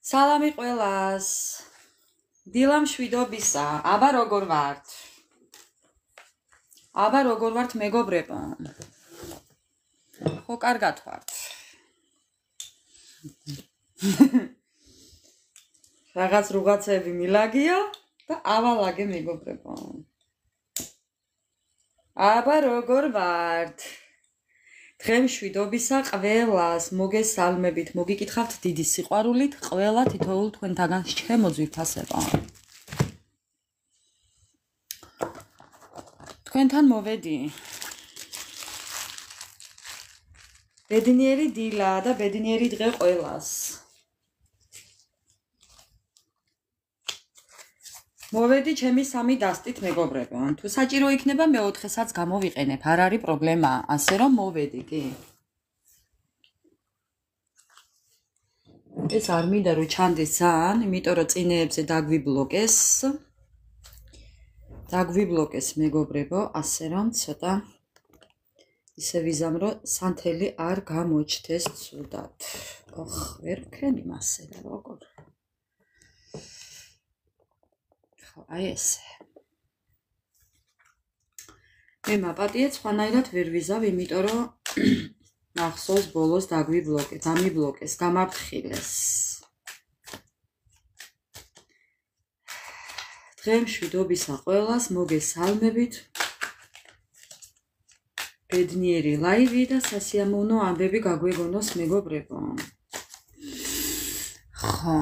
სალამი ყველას. დილა მშვიდობისა. აბა როგორ ვართ? აბა როგორ ვართ მეგობრებო? ხო კარგად ვართ. რაღაც რუღაცები მილაგია და ავალაგე მეგობრებო. აბა როგორ ვართ? დღე მშვიდობისა ყველას მოგესალმებით, მოგიკითხავთ დიდი სიყვარულით ყველა თითოეულ თქვენთაგან ჩემო ძვირფასებო. თქვენთან მოვედი. ბედნიერი დილა და ბედნიერი დღე ყველას. მოვედი ჩემი სამი დასტით მეგობრებო. თუ საჭირო იქნება მეოთხესაც გამოვიყენებ, არ არის პრობლემა, ასე რომ მოვედი კი. ეს არ მინდა რომ ჩანდეს ძალიან, იმიტომ რომ წინეებზე დაგვიბლოკეს მეგობრებო, ასე რომ ცოტა ისე ვიზამრო სანთელი არ გამოჩნდეს ცუდად. ოხ, ვერ ვქენი მასე და როგორ. აი ესე. მე მაპატიე სხვანაირად ვერ ვიზავ, იმიტომ რომ მახსოვს ბოლოს დამიბლოკეს, გამაფრთხილეს. დღე მშვიდობისა ყველას მოგესალმებით. ბედნიერი ლაივი და სასიამოვნო ამბები გაგვეგონოს მეგობრებო. ხო.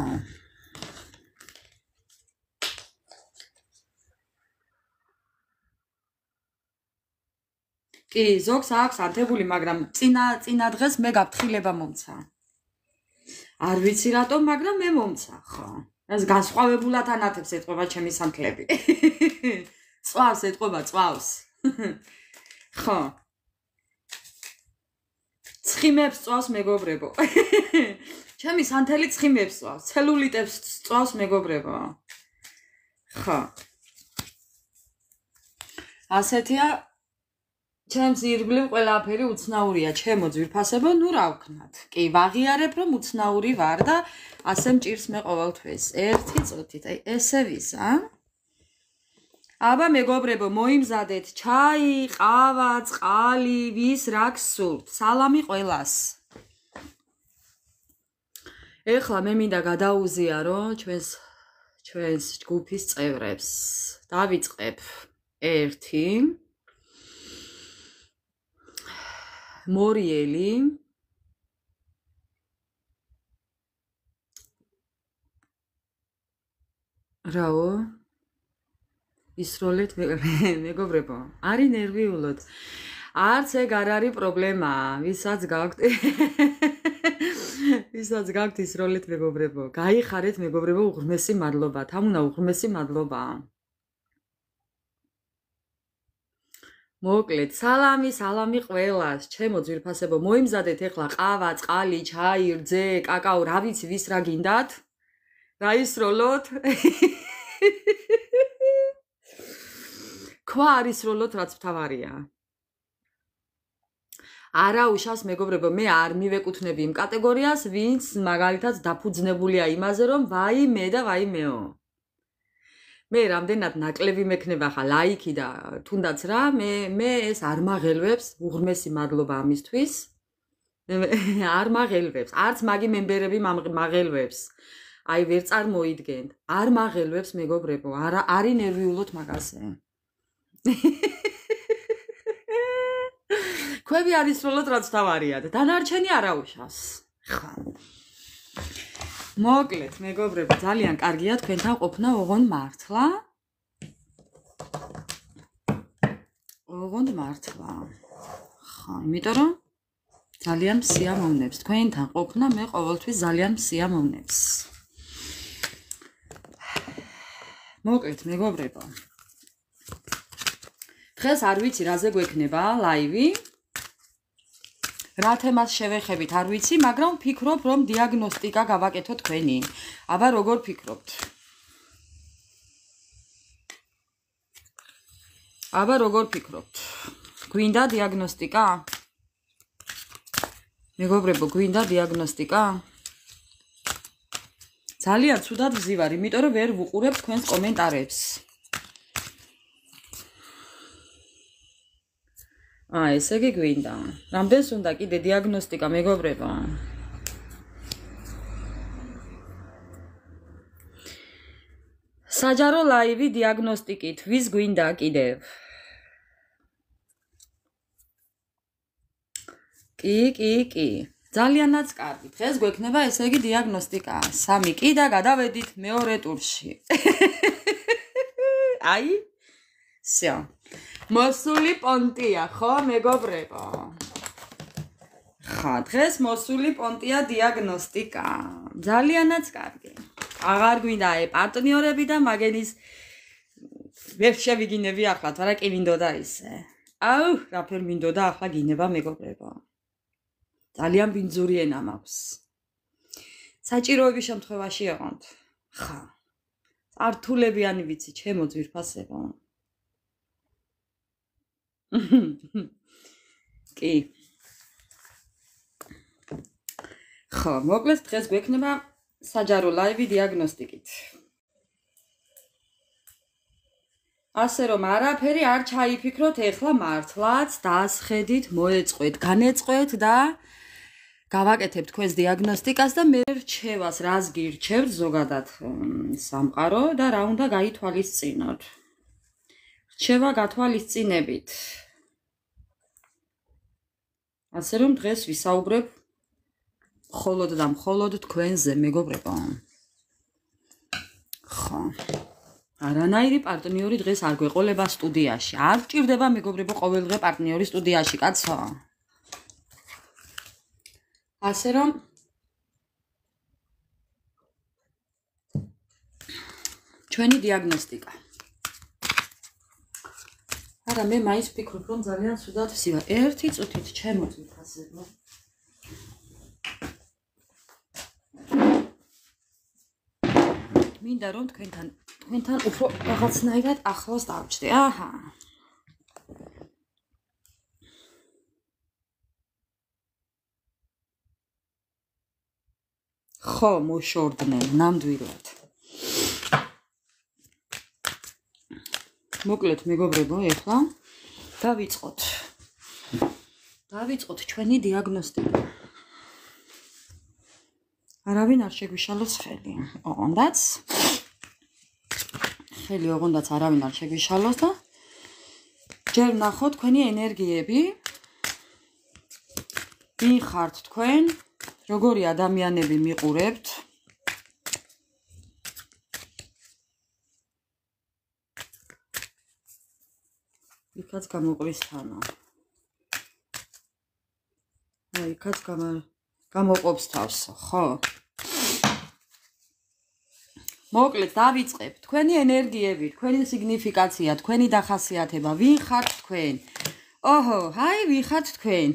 კი, ზოგს აქვს ანთებული, მაგრამ წინა დღეს მე გაფრთხილება მომცა. არ ვიცი რატომ, მაგრამ მე მომცა, ხო. ეს განსხვავებულად ანათებს ეტყობა ჩემი სანთლები. წვავს ეტყობა, წვავს. ხო. ცხიმებს წვავს მეგობრებო. ჩემი სანთელი ცხიმებს წვავს, ცელულიტებს წვავს მეგობრებო. ხო. ასეთია ჩემს ირგვლივ ყველაფერი უცნაურია, ჩემო ძვირფასებო, ნუ რა ვქნათ. კი, ვაღიარებ რომ უცნაური ვარ და ასე მჭირს მე ყოველთვის. ერთი წუთით, აი ესე ვიზა. აბა მეგობრებო, მოიმზადეთ ჩაი, ყავა, წყალი, ვის რა გსურთ. სალამი ყველას. ეხლა მე მინდა გადაუზიარო ჩვენს ჯგუფის წევრებს. დავიწყებ 1 მორიელი რაო ისროლეთ მეგობრებო არის ნერვიულოდ არც ეგ არ არის პრობლემა ვისაც გაქვთ ისროლეთ მეგობრებო გაიხარეთ მეგობრებო უღრმესი მადლობა თამუნა უღრმესი მადლობა მოკლედ, სალამი ყველას, ჩემო ძვირფასებო, მოიმზადეთ ეხლა ყავა, წყალი, ჩაი, რძე, კაკაო, რა ვიცი, ვის რა გინდათ? დაისროლოთ? ქვა არ ისროლოთ, რაც მთავარია. არა უშავს მეგობრებო, მე არ მივეკუთვნები იმ კატეგორიას, ვინც მაგალითად დაფუძნებულია იმაზე, რომ ვაიმე და ვაიმეო. მე რამდენად ნაკლები მექნება ხა ლაიქი და თუნდაც რა მე ეს არ მაღელვებს უღრმესი მადლობა ამისთვის არ მაღელვებს არც მაგი მემბერები მაღელვებს აი ვერ წარმოიდგენთ არ მაღელვებს მეგობრებო არის ნერვიულოთ მაგაზე ქვევი არის სრულად რაც თავარია და დანარჩენი არაუშავს ხა მოკლედ მეგობრებო ძალიან კარგია თქვენთან ყოფნა ოღონდ მართლა ხო იმიტომ რომ ძალიან მსიამოვნებს თქვენთან ყოფნა მე ყოველთვის ძალიან მსიამოვნებს მოკლედ მეგობრებო დღეს არ ვიცი რაზე გვექნება ლაივი რა თემას შევეხებით არ ვიცი, მაგრამ ვფიქრობ, რომ დიაგნოსტიკა გავაკეთოთ თქვენი. აბა როგორ ფიქრობთ? გვინდა დიაგნოსტიკა? მეგობრებო, გვინდა დიაგნოსტიკა? ძალიან ცუდად ვზივარ, იმიტომ რომ ვერ ვუყურებ თქვენს კომენტარებს. ესე იგი გვინდა. რამდენს უნდა კიდე დიაგნოსტიკა, მეგობრებო? საჯარო ლაივი დიაგნოსტიკით, ვის გვინდა კიდევ? კი. ძალიანაც კარგი. დღეს გვექნება ესე იგი დიაგნოსტიკა. 3 კი და გადავედით მეორე ტურში. აი? всё. მოსული პონტია, ხო, მეგობრებო? ხა, დღეს მოსული პონტია დიაგნოსტიკა. ძალიანაც კარგი. აღარ გვინდა პარტნიორები და მაგენის ვერ შევიგინები ახლა, თორე კი მინდოდა ისე. აუ, რაფერ მინდოდა ახლა გინება მეგობრებო. ძალიან ბინძური ენა მაქვს. საჭიროების შემთხვევაში ეღონთ. ხა. ართულებიანი ვიცი, ჩემო ძვირფასებო. კი. ხო, მოკლედ დღეს გვექნება საჯარო ლაივი დიაგნოსტიკით. ასე რომ არაფერი არ ჩაიფიქროთ, ეხლა მართლაც დაასხედით, მოეწყვეთ, განეწყვეთ და გავაკეთებთ თქვენს დიაგნოსტიკას და მე რჩევას, რას გირჩევთ ზოგადად სამყარო და რა უნდა გაითვალისწინოთ. რჩევა გათვალისწინებით. ასე რომ დღეს ვისაუბრებ მხოლოდ და მხოლოდ თქვენზე, მეგობრებო. ხო. არანაირი პარტნიორი დღეს არ გვეყოლება სტუდიაში. არ გჭირდება მეგობრებო ყოველდღე პარტნიორი სტუდიაში, კაცო. ასე რომ ჩვენი დიაგნოსტიკა. არა, მე მაინც ვფიქრობ, რომ ძალიან ცუდად ვსივარ. ერთი წუთით ჩემო ძვირფასებო. მინდა რომ თქვენთან უფრო რაღაცნაირად ახლოს დავჭდე. აჰა. ხო, მოშორდნენ ნამდვილად. მოკლედ მეგობრებო, ეხლა დავიწყოთ ჩვენი დიაგნოსტიკა. არავინ არ შეგვიშალოს ხელი. ოღონდაც არავინ არ შეგვიშალოს და ჯერ ნახოთ თქვენი ენერგიები. ვინ ხართ თქვენ? როგორი ადამიანები მიყურებთ? იქაც გამოყრის თანა. იქაც გამოყოფს თავსო, ხო? მოკლედ დავიწყებ. თქვენი ენერგიები, თქვენი სიგნიფიკაცია, თქვენი დახასიათება, ვინ ხართ თქვენ? ოჰო, აი, ვინ ხართ თქვენ?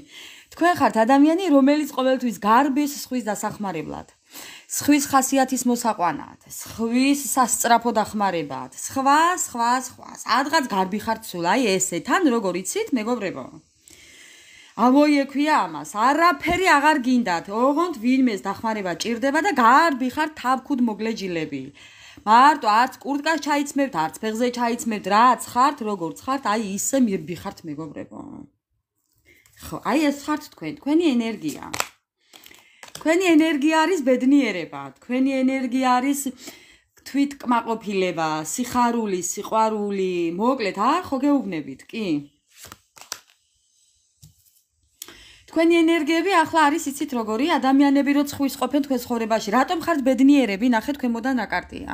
თქვენ ხართ ადამიანი, რომელიც ყოველთვის გარბის სხვის დასახმარებლად. სხვის ხასიათის მოსაყვანად, სხვის სასწრაფო დახმარებად, სხვა. სადღაც გარბი ხართ სულ, აი ესე, თან როგორ იცით, მეგობრებო? ამოიქვია ამას, არაფერი აღარ გინდათ, ოღონდ ვინმეს დახმარება ჭირდება და გარბი ხართ თავქუდ მოგლეჯილები. მარტო არც კურტკას ჩაიცმევთ, არც ფეხზე ჩაიცმევთ, რაც ხართ, როგორც ხართ, აი ისე მირბი ხართ, მეგობრებო. ხო, აი ეს ხართ თქვენი ენერგია. თქვენი ენერგია არის ბედნიერება, თქვენი ენერგია არის თვითკმაყოფილება, სიხარული, სიყვარული, მოკლედ, ხო გეუბნებით, კი? თქვენი ენერგიები ახლა არის იცით როგორი ადამიანები რო ცხვის ყოფენ თქვენ ცხოვრებაში. რატომ ხართ ბედნიერები? ნახეთ ქვემოდან რა კარტია.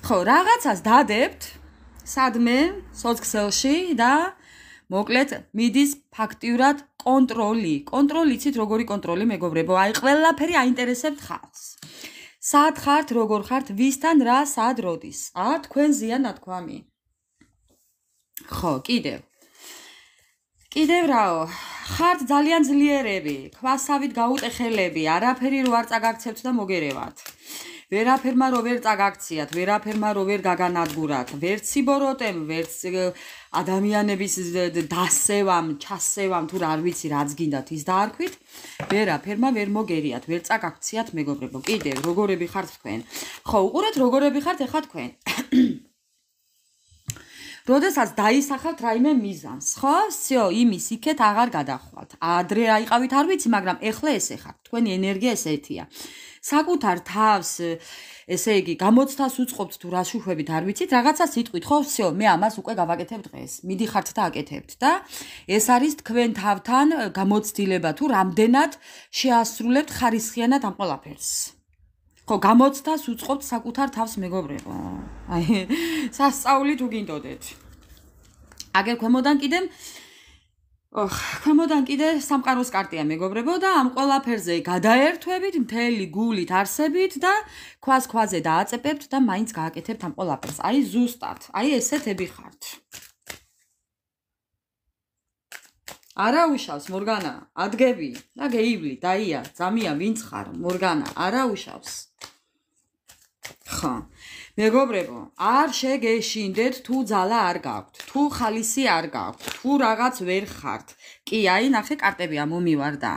ხო, რაღაცას დადებთ სადმე სოციქსელში და მოკლედ მიდის ფაქტიურად კონტროლი. კონტროლი იცით როგორი კონტროლი მეგობრებო? აი ყველაფერი აინტერესებთ ხალხს. სად ხართ, როგორ ხართ, ვისთან რა, სად როდის? თქვენზეა ნათქვამი. ხო, კიდევ რაო? ხართ ძალიან ძლიერები, ქვასავით გაუტეხელები, არაფერი რო არ წაგაქცევთ და მოგერევათ. ვერაფერმა რო ვერ წაგაქციათ, ვერაფერმა რო ვერ გაგანადგურათ, ვერც სიბოროტემ, ვერც ადამიანების დასევამ, ჩასევამ, თუ არ ვიცი რაც გინდათ ის დაარქვით, ვერაფერმა ვერ მოგერიათ, ვერ წაგაქციათ მეგობრებო. კიდევ როგორები ხართ თქვენ? ხო, უყურეთ როგორები ხართ ეხლა თქვენ. როდესაც დაისახავთ რაიმე მიზანს, ხო? всё, იმის იქეთ აღარ გადახვალთ. ადრე აიყავით არ ვიცი, მაგრამ ეხლა ესე ხართ. თქვენი ენერგია ესეთია. საკუთარ თავს, ესე იგი, გამოცდას უწყობთ თუ რას უშვებით არ ვიცით, რაღაცა სიტყვით, ხო? всё, მე ამას უკვე გავაკეთებ დღეს. მიდიხართ და აკეთებთ და ეს არის თქვენ თავთან გამოცდილება თუ რამდენად შეასრულებთ ხარისხიანად ამ ყველაფერს. ხო, გამოცდას უწყობთ საკუთარ თავს მეგობრებო. აი, სასწაული თუ გინდოდეთ. აგერ ქვემოდან კიდე სამყაროს კარტია მეგობრებო და ამ ყველაფერზე გადაერთვებით, მთელი გულით არსებით და ქვაზე დააწეპებთ და მაინც გააკეთებთ ამ ყველაფერს. აი ზუსტად, აი ესეთები ხართ. არა უშავს მორგანა, ადგები და გეივლი, დაია, ძამია, ვინც ხარ, მორგანა, არა უშავს. ხო, მეგობრებო, არ შეგეშინდეთ თუ ძალა არ გაქვთ, თუ ხალისი არ გაქვთ, თუ რაღაც ვერ ხართ. კი, აი, ნახე კარტებია მომივარდა.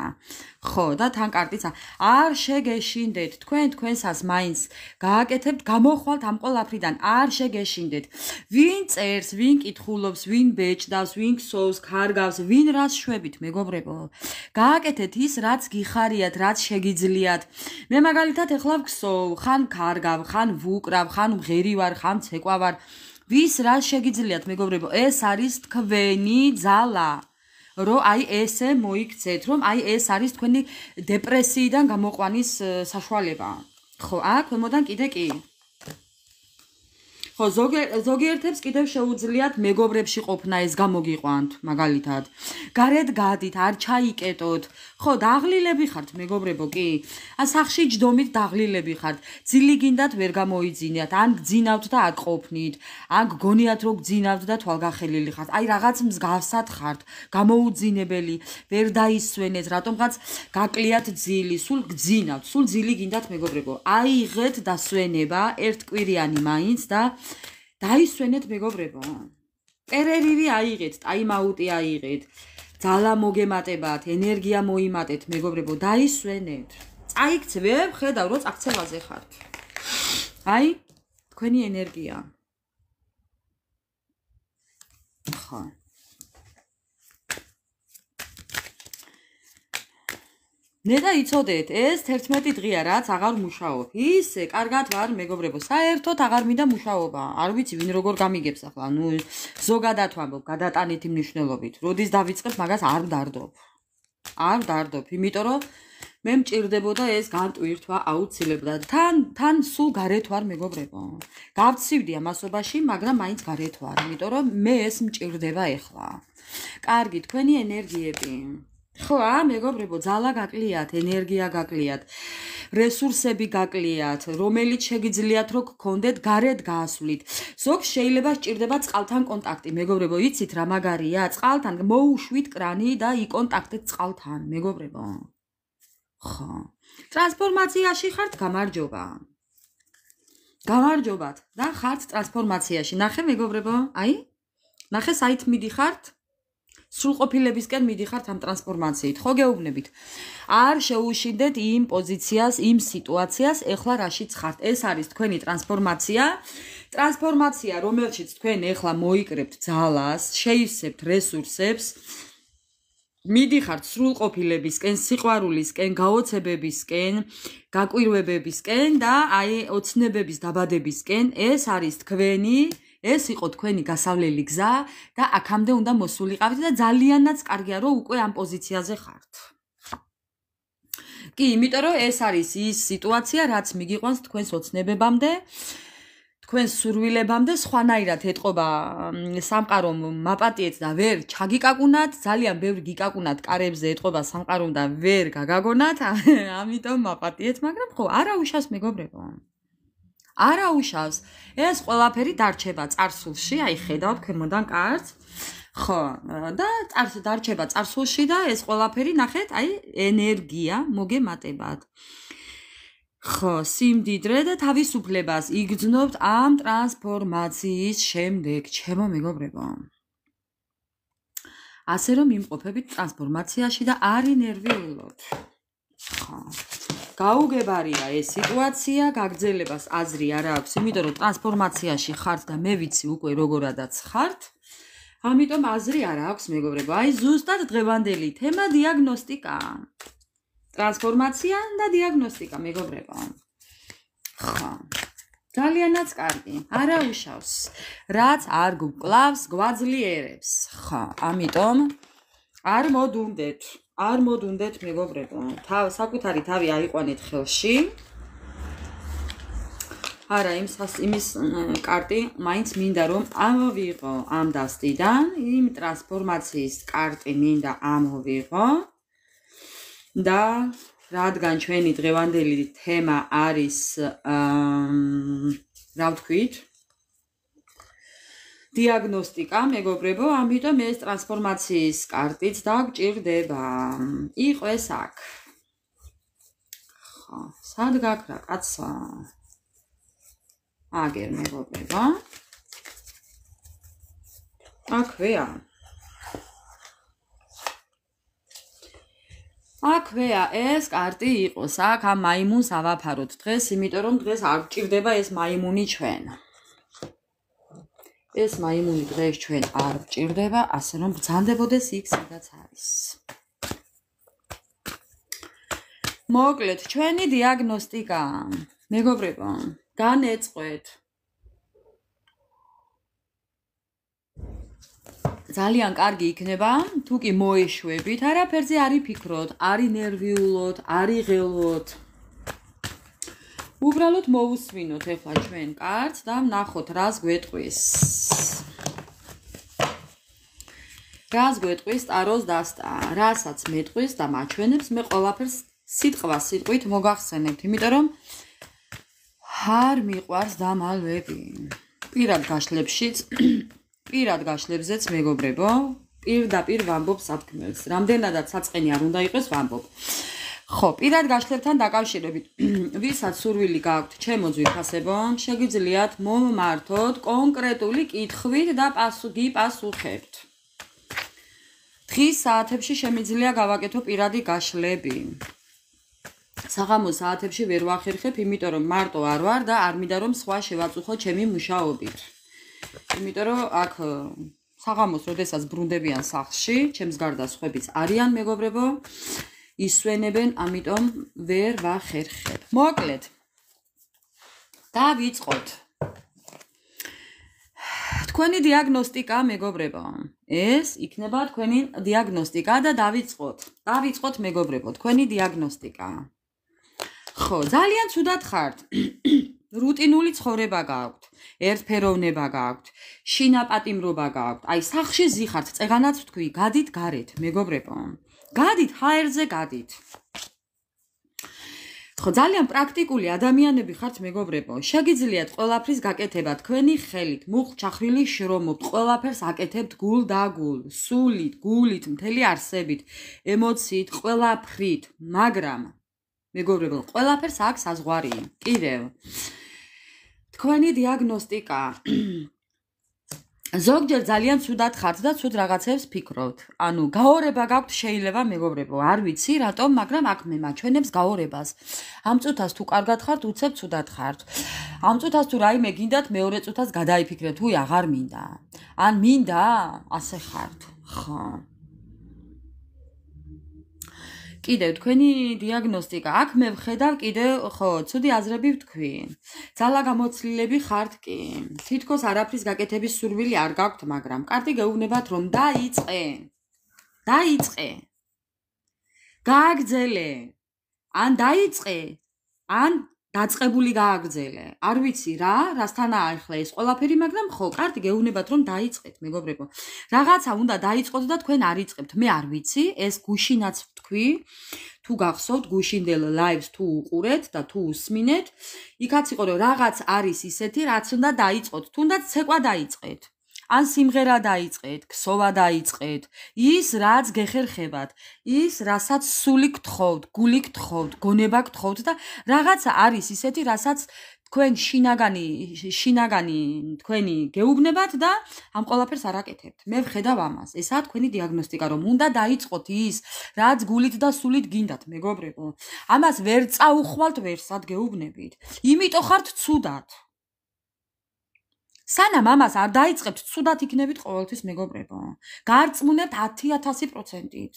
ხო, და თან კარტიც არ შეგეშინდეთ, თქვენსას მაინც გააკეთებთ, გამოხვალთ ამ ყველაფრიდან, არ შეგეშინდეთ. ვინ წერს, ვინ კითხულობს, ვინ ბეჭდავს, ვინ ქსოვს, ქარგავს, ვინ რას შვებით, მეგობრებო. გააკეთეთ ის, რაც გიხარიათ, რაც შეგიძლიათ. მე მაგალითად ეხლა ვქსოვ, ხან ქარგავ, ხან ვუკრავ, ხან მღერი ვარ, ხან ცეკვა ვარ. ვის რას შეგიძლიათ, მეგობრებო, ეს არის თქვენი ძალა. რომ აი ესე მოიქცეთ, რომ აი ეს არის თქვენი დეპრესიიდან გამოყვანის საშუალება. ხო, ქვემოდან კიდე კი. ხო, ზოგიერთებს კიდევ შეუძლიათ მეგობრებში ყოფნა ეს გამოგიყვანთ, მაგალითად. გარეთ გადით, არ ჩაიკეტოთ. ხო, დაღლილები ხართ, მეგობრებო, კი. სახში ჯდომით დაღლილები ხართ. ძილი გინდათ ვერ გამოიძინიათ, ან გძინავთ და აკყოფნით, ან გგონიათ რომ გძინავთ და თვალგახელილი ხართ. აი რაღაც მსგავსად ხართ, გამოუძინებელი, ვერ დაისვენეთ, რატომღაც გაკლიათ ძილი, სულ გძინავთ, სულ ძილი გინდათ, მეგობრებო. აიღეთ დასვენება, ერთკვირიანი მაინც და დაისვენეთ მეგობრებო. პერერივი აიღეთ, ტაიმაუტი აიღეთ. ძალა მოგემატებათ, ენერგია მოიმატეთ, მეგობრებო, დაისვენეთ. წაიქცევ, ხედავ რომ წაქცევაზე ხართ. აი, თქვენი ენერგია. ხო. ნედა იცოდეთ, ეს 11 დღეა რაც აღარ მუშაობ. ისე, კარგად ვარ, მეგობრებო, საერთოდ აღარ მინდა მუშაობა. არ ვიცი ვინ როგორ გამიგებს ახლა, ნუ ზოგადად ვამბობ, გადატანითი მნიშვნელობით. როდის დავიწყებ, მაგას არ ვდარდობ. არ ვდარდობ, იმიტომ რომ მე მჭირდებოდა ეს განტვირთვა აუცილებლად. თან სულ გარეთ ვარ, მეგობრებო. გავცივდი ამასობაში, მაგრამ მაინც გარეთ ვარ, იმიტომ რომ მე ეს მჭირდება ეხლა. კარგი, თქვენი ენერგიები. ხო, მეგობრებო, ძალა გაკლიათ, ენერგია გაკლიათ, რესურსები გაკლიათ, რომელიც შეგიძლიათ რომ გქონდეთ გარეთ გაასვლით. ზოგს შეიძლება სჭირდება წყალთან კონტაქტი, მეგობრებო, იცით რა მაგარია? წყალთან მოუშვით კრანი და იკონტაქტეთ წყალთან, მეგობრებო. ხო. ტრანსფორმაციაში ხართ, გამარჯობა. გამარჯობათ და ხართ ტრანსფორმაციაში. ნახე, მეგობრებო, აი? ნახე, საით მიდიხართ? სრულყოფილებისკენ მიდიხართ ამ ტრანსფორმაციით, ხო გეუბნებით? არ შეუშინდეთ იმ პოზიციას, იმ სიტუაციას, ეხლა რაშიც ხართ. ეს არის თქვენი ტრანსფორმაცია. ტრანსფორმაცია, რომელშიც თქვენ ეხლა მოიკრებთ ძალას, შეივსებთ რესურსებს, მიდიხართ სრულყოფილებისკენ, სიყვარულისკენ, გაოცებებისკენ, გაკვირვებებისკენ და აი ოცნებების დაბადებისკენ. ეს არის თქვენი ეს იყო თქვენი გასავლელი გზა და აქამდე უნდა მოსულიყავით და ძალიანაც კარგია რომ უკვე ამ პოზიციაზე ხართ. კი, იმიტომ რომ ეს არის ის სიტუაცია, რაც მიგიყვანს თქვენს ოცნებებამდე, თქვენს სურვილებამდე, სხვანაირად ეტყობა სამყარომ მაპატიეთ და ვერ ჩაგიკაკუნათ, ძალიან ბევრი გიკაკუნათ კარებზე ეტყობა სამყარომ და ვერ გაგაგონათ, ამიტომ მაპატიეთ, მაგრამ ხო, არა უშავს მეგობრებო. არა უშავს. ეს ყველაფერი დარჩება წარსულში, აი ხედავთ ქვემოდან კარტს. ხო, და დარჩება წარსულში და ეს ყველაფერი ნახეთ, აი ენერგია მოგემატებათ. ხო, სიმდიდრე და თავისუფლებას იგრძნობთ ამ ტრანსფორმაციის შემდეგ, ჩემო მეგობრებო. ასე რომ იმყოფებით ტრანსფორმაციაში და არ ინერვიულობთ. ხო. გაუგებარია ეს სიტუაცია, გაგრძელებას აზრი არ აქვს, იმიტომ რომ ტრანსფორმაციაში ხართ და მე ვიცი უკვე როგორადაც ხართ. ამიტომ აზრი არ აქვს, მეგობრებო. აი ზუსტად დღევანდელი თემა დიაგნოსტიკა. ტრანსფორმაცია და დიაგნოსტიკა, მეგობრებო. ხო. ძალიანაც კარგი. არა უშავს. რაც არ გკლავს, გვაძლიერებს. ხო, ამიტომ არ მოდუნდეთ. არ მოდუნდეთ, მეგობრებო. საკუთარი თავი აიყვანეთ ხელში. არა, იმის კარტი მაინც მინდა რომ ამოვიღო ამ დასტიდან, იმ ტრანსფორმაციის კარტი მინდა ამოვიღო. და რადგან ჩვენი დღევანდელი თემა არის რა ვთქვით? დიაგნოსტიკა, მეგობრებო, ამიტომ ეს ტრანსფორმაციის კარტიც დაგჭირდება. იყვეს აქ. ხო, სად გაქრა, კაცო? აგერ, მეგობრებო. აქვეა. აქვეა, ეს კარტი იყოს. აქ ამ მაიმუნს ავაფაროთ დღეს, იმიტომ რომ დღეს არ გჭირდება ეს მაიმუნი ჩვენ. ეს მაიმუნი დღეს ჩვენ არ გჭირდება, ასე რომ ბრძანდებოდეს იქ, სადაც არის. მოკლედ, ჩვენი დიაგნოსტიკა, მეგობრებო, განეწყვეთ. ძალიან კარგი იქნება, თუ კი მოეშვებით, არაფერზე არ იფიქროთ, არ ინერვიულოთ, არ იღელოთ. უბრალოდ მოусმინოთ ახლა ჩვენ კარტს და ვნახოთ რას გვეტყვის. რას გვეტყვის ტაროს დასტა, რასაც მეტყვის და მაჩვენებს, მე ყველაფერს სიტყვით მოგახსენებთ, იმიტომ რომ არ მიყვარს დამალვები. პირად გაშლებზეც, მეგობრებო, პირდაპირ ვამბობ სათქმელს. რამდენადაც საწყენი არ უნდა იყოს ვამბობ. ხო, პირად გაშლებთან დაკავშირებით, ვისაც სურვილი გაქვთ ჩემო ძვირფასებო, შეგიძლიათ მომმართოთ კონკრეტული კითხვით და გიპასუხებთ. დღის საათებში შემიძლია გავაკეთო პირადი გაშლები. საღამოს საათებში ვერ ვახერხებ, იმიტომ რომ მარტო არ ვარ და არ მინდა რომ სხვა შევაწუხო ჩემი მუშაობით. იმიტომ რომ აქ საღამოს როდესაც ბრუნდებიან სახლში, ჩემს გარდა სხვებიც არიან, მეგობრებო, ისვენებენ, ამიტომ ვერ ვახერხებ. მოკლედ. დავიწყოთ. თქვენი დიაგნოსტიკა, მეგობრებო. ეს იქნება თქვენი დიაგნოსტიკა და დავიწყოთ, მეგობრებო, თქვენი დიაგნოსტიკა. ხო, ძალიან ცუდად ხართ. რუტინული ცხოვრება გააქვთ, ერთფეროვნება გააქვთ, შინაპატიმრობა გააქვთ. აი, სახლში ზიხართ, წეღანაც ვთქვი, გადით გარეთ, მეგობრებო. გადით, ჰაერზე გადით. ხო, ძალიან პრაქტიკული ადამიანები ხართ, მეგობრებო. შეგიძლიათ ყველაფრის გაკეთება თქვენი ხელით, მუხ-ჩახრილი შრომობთ, ყველაფერს აკეთებთ გულ და გულ, სულით, გულით, მთელი არსებით, ემოციით, ყველაფრით, მაგრამ მეგობრებო, ყველაფერს აქვს საზღვარი. კიდევ თქვენი დიაგნოსტიკა. ზოგჯერ ძალიან ცუდად ხართ და ცუდ რაღაცებს ფიქრობთ. ანუ გაორება გაქვთ შეიძლება, მეგობრებო, არ ვიცი რატომ, მაგრამ აქ მე მაჩვენებს გაორებას. ამ წუთას თუ კარგად ხართ, უცებ ცუდად ხართ. ამ წუთას თუ რაიმე გინდათ, მეორე წუთას გადაიფიქრეთ, უი აღარ მინდა. ან მინდა, ასე ხართ. ხო. კიდევ თქვენი დიაგნოსტიკა. აქ მე ვხედავ კიდევ, ხო, ცუდი აზრები ვთქვი. ძალა გამოცლილები ხართ კი. თითქოს არაფრის გაკეთების სურვილი არ გაქვთ, მაგრამ კარტი გეუბნებათ, რომ დაიწყე. გააგრძელე. ან დაიწყე, ან დაწყებული გააგრძელე. არ ვიცი რა, რასთანაა ახლა ეს ყველაფერი, მაგრამ ხო, კარტი გეუბნებათ, რომ დაიწყეთ, მეგობრებო. რაღაცა უნდა დაიწყოთ და თქვენ არ იწყებთ. მე არ ვიცი, ეს გუშინაც ვთქვი. თუ გახსოვთ გუშინდელ ლაივს თუ უყურეთ და თუ უსმინეთ, იქაც იყო რომ რაღაც არის ისეთი, რაც უნდა დაიწყოთ, თუნდაც ცეკვა დაიწყეთ. ან სიმღერა დაიწყეთ, ქსოვა დაიწყეთ, ის რაც გეხერხებათ, ის რასაც სული გთხოვთ, გული გთხოვთ, გონება გთხოვთ და რაღაცა არის ისეთი, რასაც თქვენ შინაგანი თქვენი გეუბნებათ და ამ ყველაფერს არ აკეთებთ. მე ვხედავ ამას. ესაა თქვენი დიაგნოსტიკა, რომ უნდა დაიწყოთ ის, რაც გულით და სულით გინდათ, მეგობრებო. ამას ვერ წაუხვალთ ვერსად გეუბნებით. იმიტომ ხართ ცუდად. სანამ ამას არ დაიწყებთ, ცუდად იქნებით ყოველთვის, მეგობრებო. გარწმუნებთ 10,000%-ით.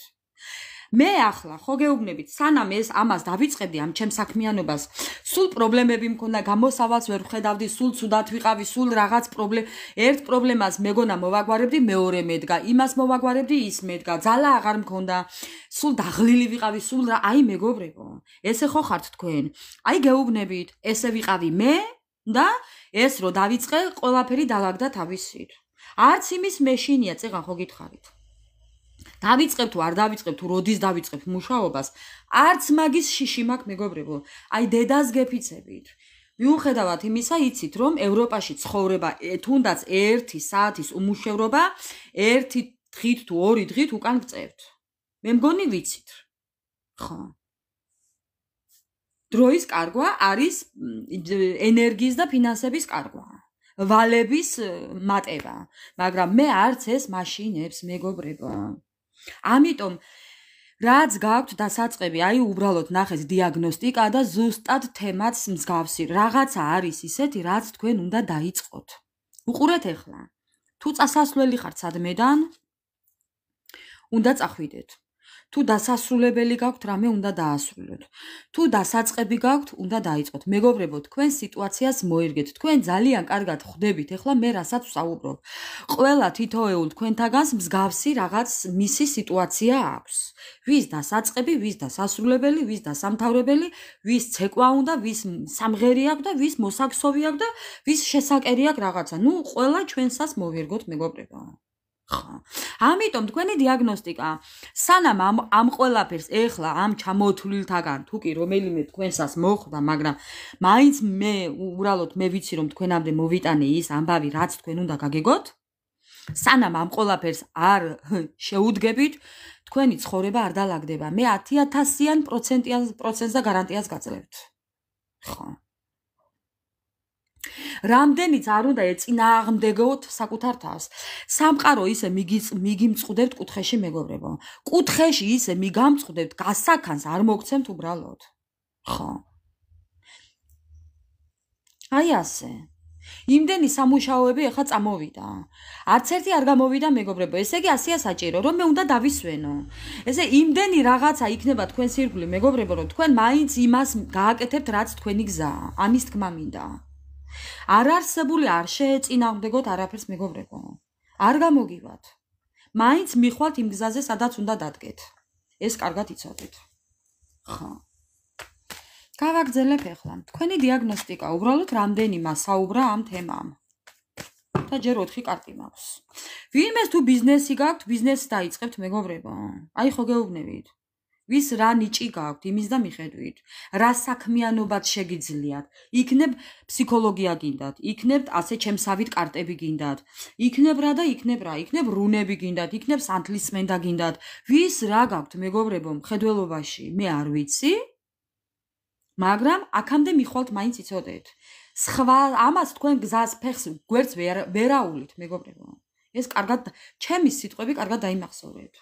მე ახლა ხო გეუბნებით, სანამ ამას დავიწყებდი ამ ჩემს საქმიანობას, სულ პრობლემები მქონდა, გამოსავალს ვერ ვხედავდი, სულ ცუდად ვიყავი, სულ რაღაც ერთ პრობლემას მეგონა მოვაგვარებდი, მეორე მედგა, იმას მოვაგვარებდი, ის მედგა, ძალა აღარ მქონდა, სულ დაღლილი ვიყავი, სულ რა, აი მეგობრებო, ესე ხო ხართ თქვენ. აი გეუბნებით, ესე ვიყავი მე და ეს რო დავიწყე, ყველაფერი დაალაგდა თავისით. არც იმის მეშინია, წეღან ხო გითხარით. დავიწყებ თუ არ დავიწყებ თუ როდის დავიწყებ მუშაობას, არც მაგის შიში მაქვს მეგობრებო. აი დედას გეფიცებით. მიუხედავად იმისა, იცით რომ ევროპაში ცხოვრება თუნდაც 1 საათის უმუშევრობა 1 დღით თუ 2 დღით უკან გწევთ. მე მგონი ვიცით. ხო. დროის კარგვა არის ენერგიის და ფინანსების კარგვა. ვალების მატება, მაგრამ მე არც ეს მაშინებს მეგობრებო. ამიტომ რაც გაქვთ დასაწყები, აი უბრალოდ ნახეთ დიაგნოსტიკა და ზუსტად თემაც მსგავსი. რაღაცა არის ისეთი, რაც თქვენ უნდა დაიწყოთ. უყურეთ ახლა. თუ წასასვლელი ხართ სადმედან, უნდა წახვიდეთ. თუ დასასრულებელი გაქვთ, რამე უნდა დაასრულოთ. თუ დასაწყები გაქვთ, უნდა დაიწყოთ. მეგობრებო, თქვენ სიტუაციას მოერგეთ. თქვენ ძალიან კარგად ხვდებით, ახლა მე რასაც ვსაუბრობ. ყველა თითოეულ თქვენთაგანს მსგავსი რაღაც მისი სიტუაცია აქვს. ვის დასაწყები, ვის დასასრულებელი, ვის დასამთავრებელი, ვის ცეკვა უნდა, ვის სამღერი აქვს და ვის მოსაქსოვი აქვს და ვის შესაკერი აქვს რაღაცა. ნუ ყველა ჩვენსას მოვერგოთ, მეგობრებო. ამიტომ თქვენი დიაგნოსტიკა სანამ ამ ყველაფერს ეხლა ამ ჩამოთვლილთაგან თუ კი რომელიმე თქვენსას მოხვდა, მაგრამ მაინც მე უბრალოდ მე ვიცი რომ თქვენამდე მოვიტანე ის ამბავი რაც თქვენ უნდა გაგეგოთ, სანამ ამ ყველაფერს არ შეუდგებით, თქვენი ცხოვრება არ დაალაგდება. მე 10,000% და გარანტიას გაძლევთ. ხო. რამდენიც არ უნდა ეწინააღმდეგოთ საკუთარ თავს. სამყარო ისე მიგიმწყდებთ კუთხეში მეგობრებო. კუთხეში ისე მიგამწყდებთ, გასაქანს არ მოგცემთ უბრალოდ. ხო. აი ასე. იმდენი სამუშაოები ახლა წამოვიდა. არც ერთი არ გამოვიდა მეგობრებო. ესე იგი ასეა საჭირო, რომ მე უნდა დავისვენო. ესე იმდენი რაღაცა იქნება თქვენს ირგვლივ მეგობრებო, რომ თქვენ მაინც იმას გააკეთებთ, რაც თქვენი გზაა. ამის თქმა მინდა. არ არსებული არ შეეწინააღმდეგოთ არაფერს მეგობრებო. არ გამოგივათ. მაინც მიხვალთ იმ გზაზე, სადაც უნდა დადგეთ. ეს კარგად იცოდეთ. ხო. გავაგრძელებ ახლა. თქვენი დიაგნოსტიკა უბრალოდ რამდენიმა საუბრა ამ თემამ. და ჯერ 4 კარტი მაქვს. ვინმეს თუ ბიზნესი გაქვთ, ბიზნესს დაიწყებთ მეგობრებო. აი ხო გეუბნებით. ვის რა ნიჭი გაქვთ იმის და მიხედვით, რა საქმიანობად შეგიძლიათ, იქნებ ფსიქოლოგია გინდათ, იქნებ ასე ჩემსავით კარტები გინდათ, იქნებ რა და იქნებ რა, იქნებ რუნები გინდათ, იქნებ სანთლისმენდა გინდათ, ვის რა გაქვთ მეგობრებო მხედველობაში, მე არ ვიცი, მაგრამ აქამდე მიხვალთ მაინც იცოდეთ. სხვა ამას თქვენ გზას ფეხს გვერდს ვერაულით მეგობრებო. ეს კარგად ჩემი სიტყვები კარგად დაიმახსოვრეთ.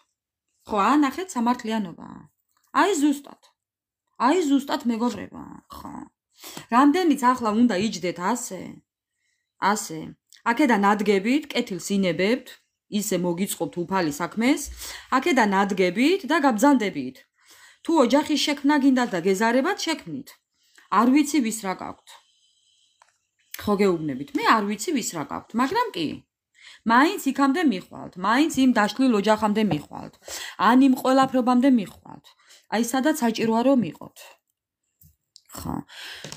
ხო, ნახეთ სამართლიანობა. აი ზუსტად მეგობრება, ხო. რამდენიც ახლა უნდა იჯდეთ ასე. აქედან ადგებით, კეთილს ინებებთ, ისე მოგიწყობთ უფალი საქმეს, აქედან ადგებით და გაბრძანდებით. თუ ოჯახის შექმნა გინდათ და გეზარებათ, შექმნით. არ ვიცი ვის რა გაქვთ. ხო გეუბნებით, მე არ ვიცი ვის რა გაქვთ, მაგრამ კი. მაინც იქამდე მიხვალთ, მაინც იმ დაშლილ ოჯახამდე მიხვალთ, ან იმ ყველაფრობამდე მიხვალთ. აი სადაც საჭიროა რომ იყოთ. ხო.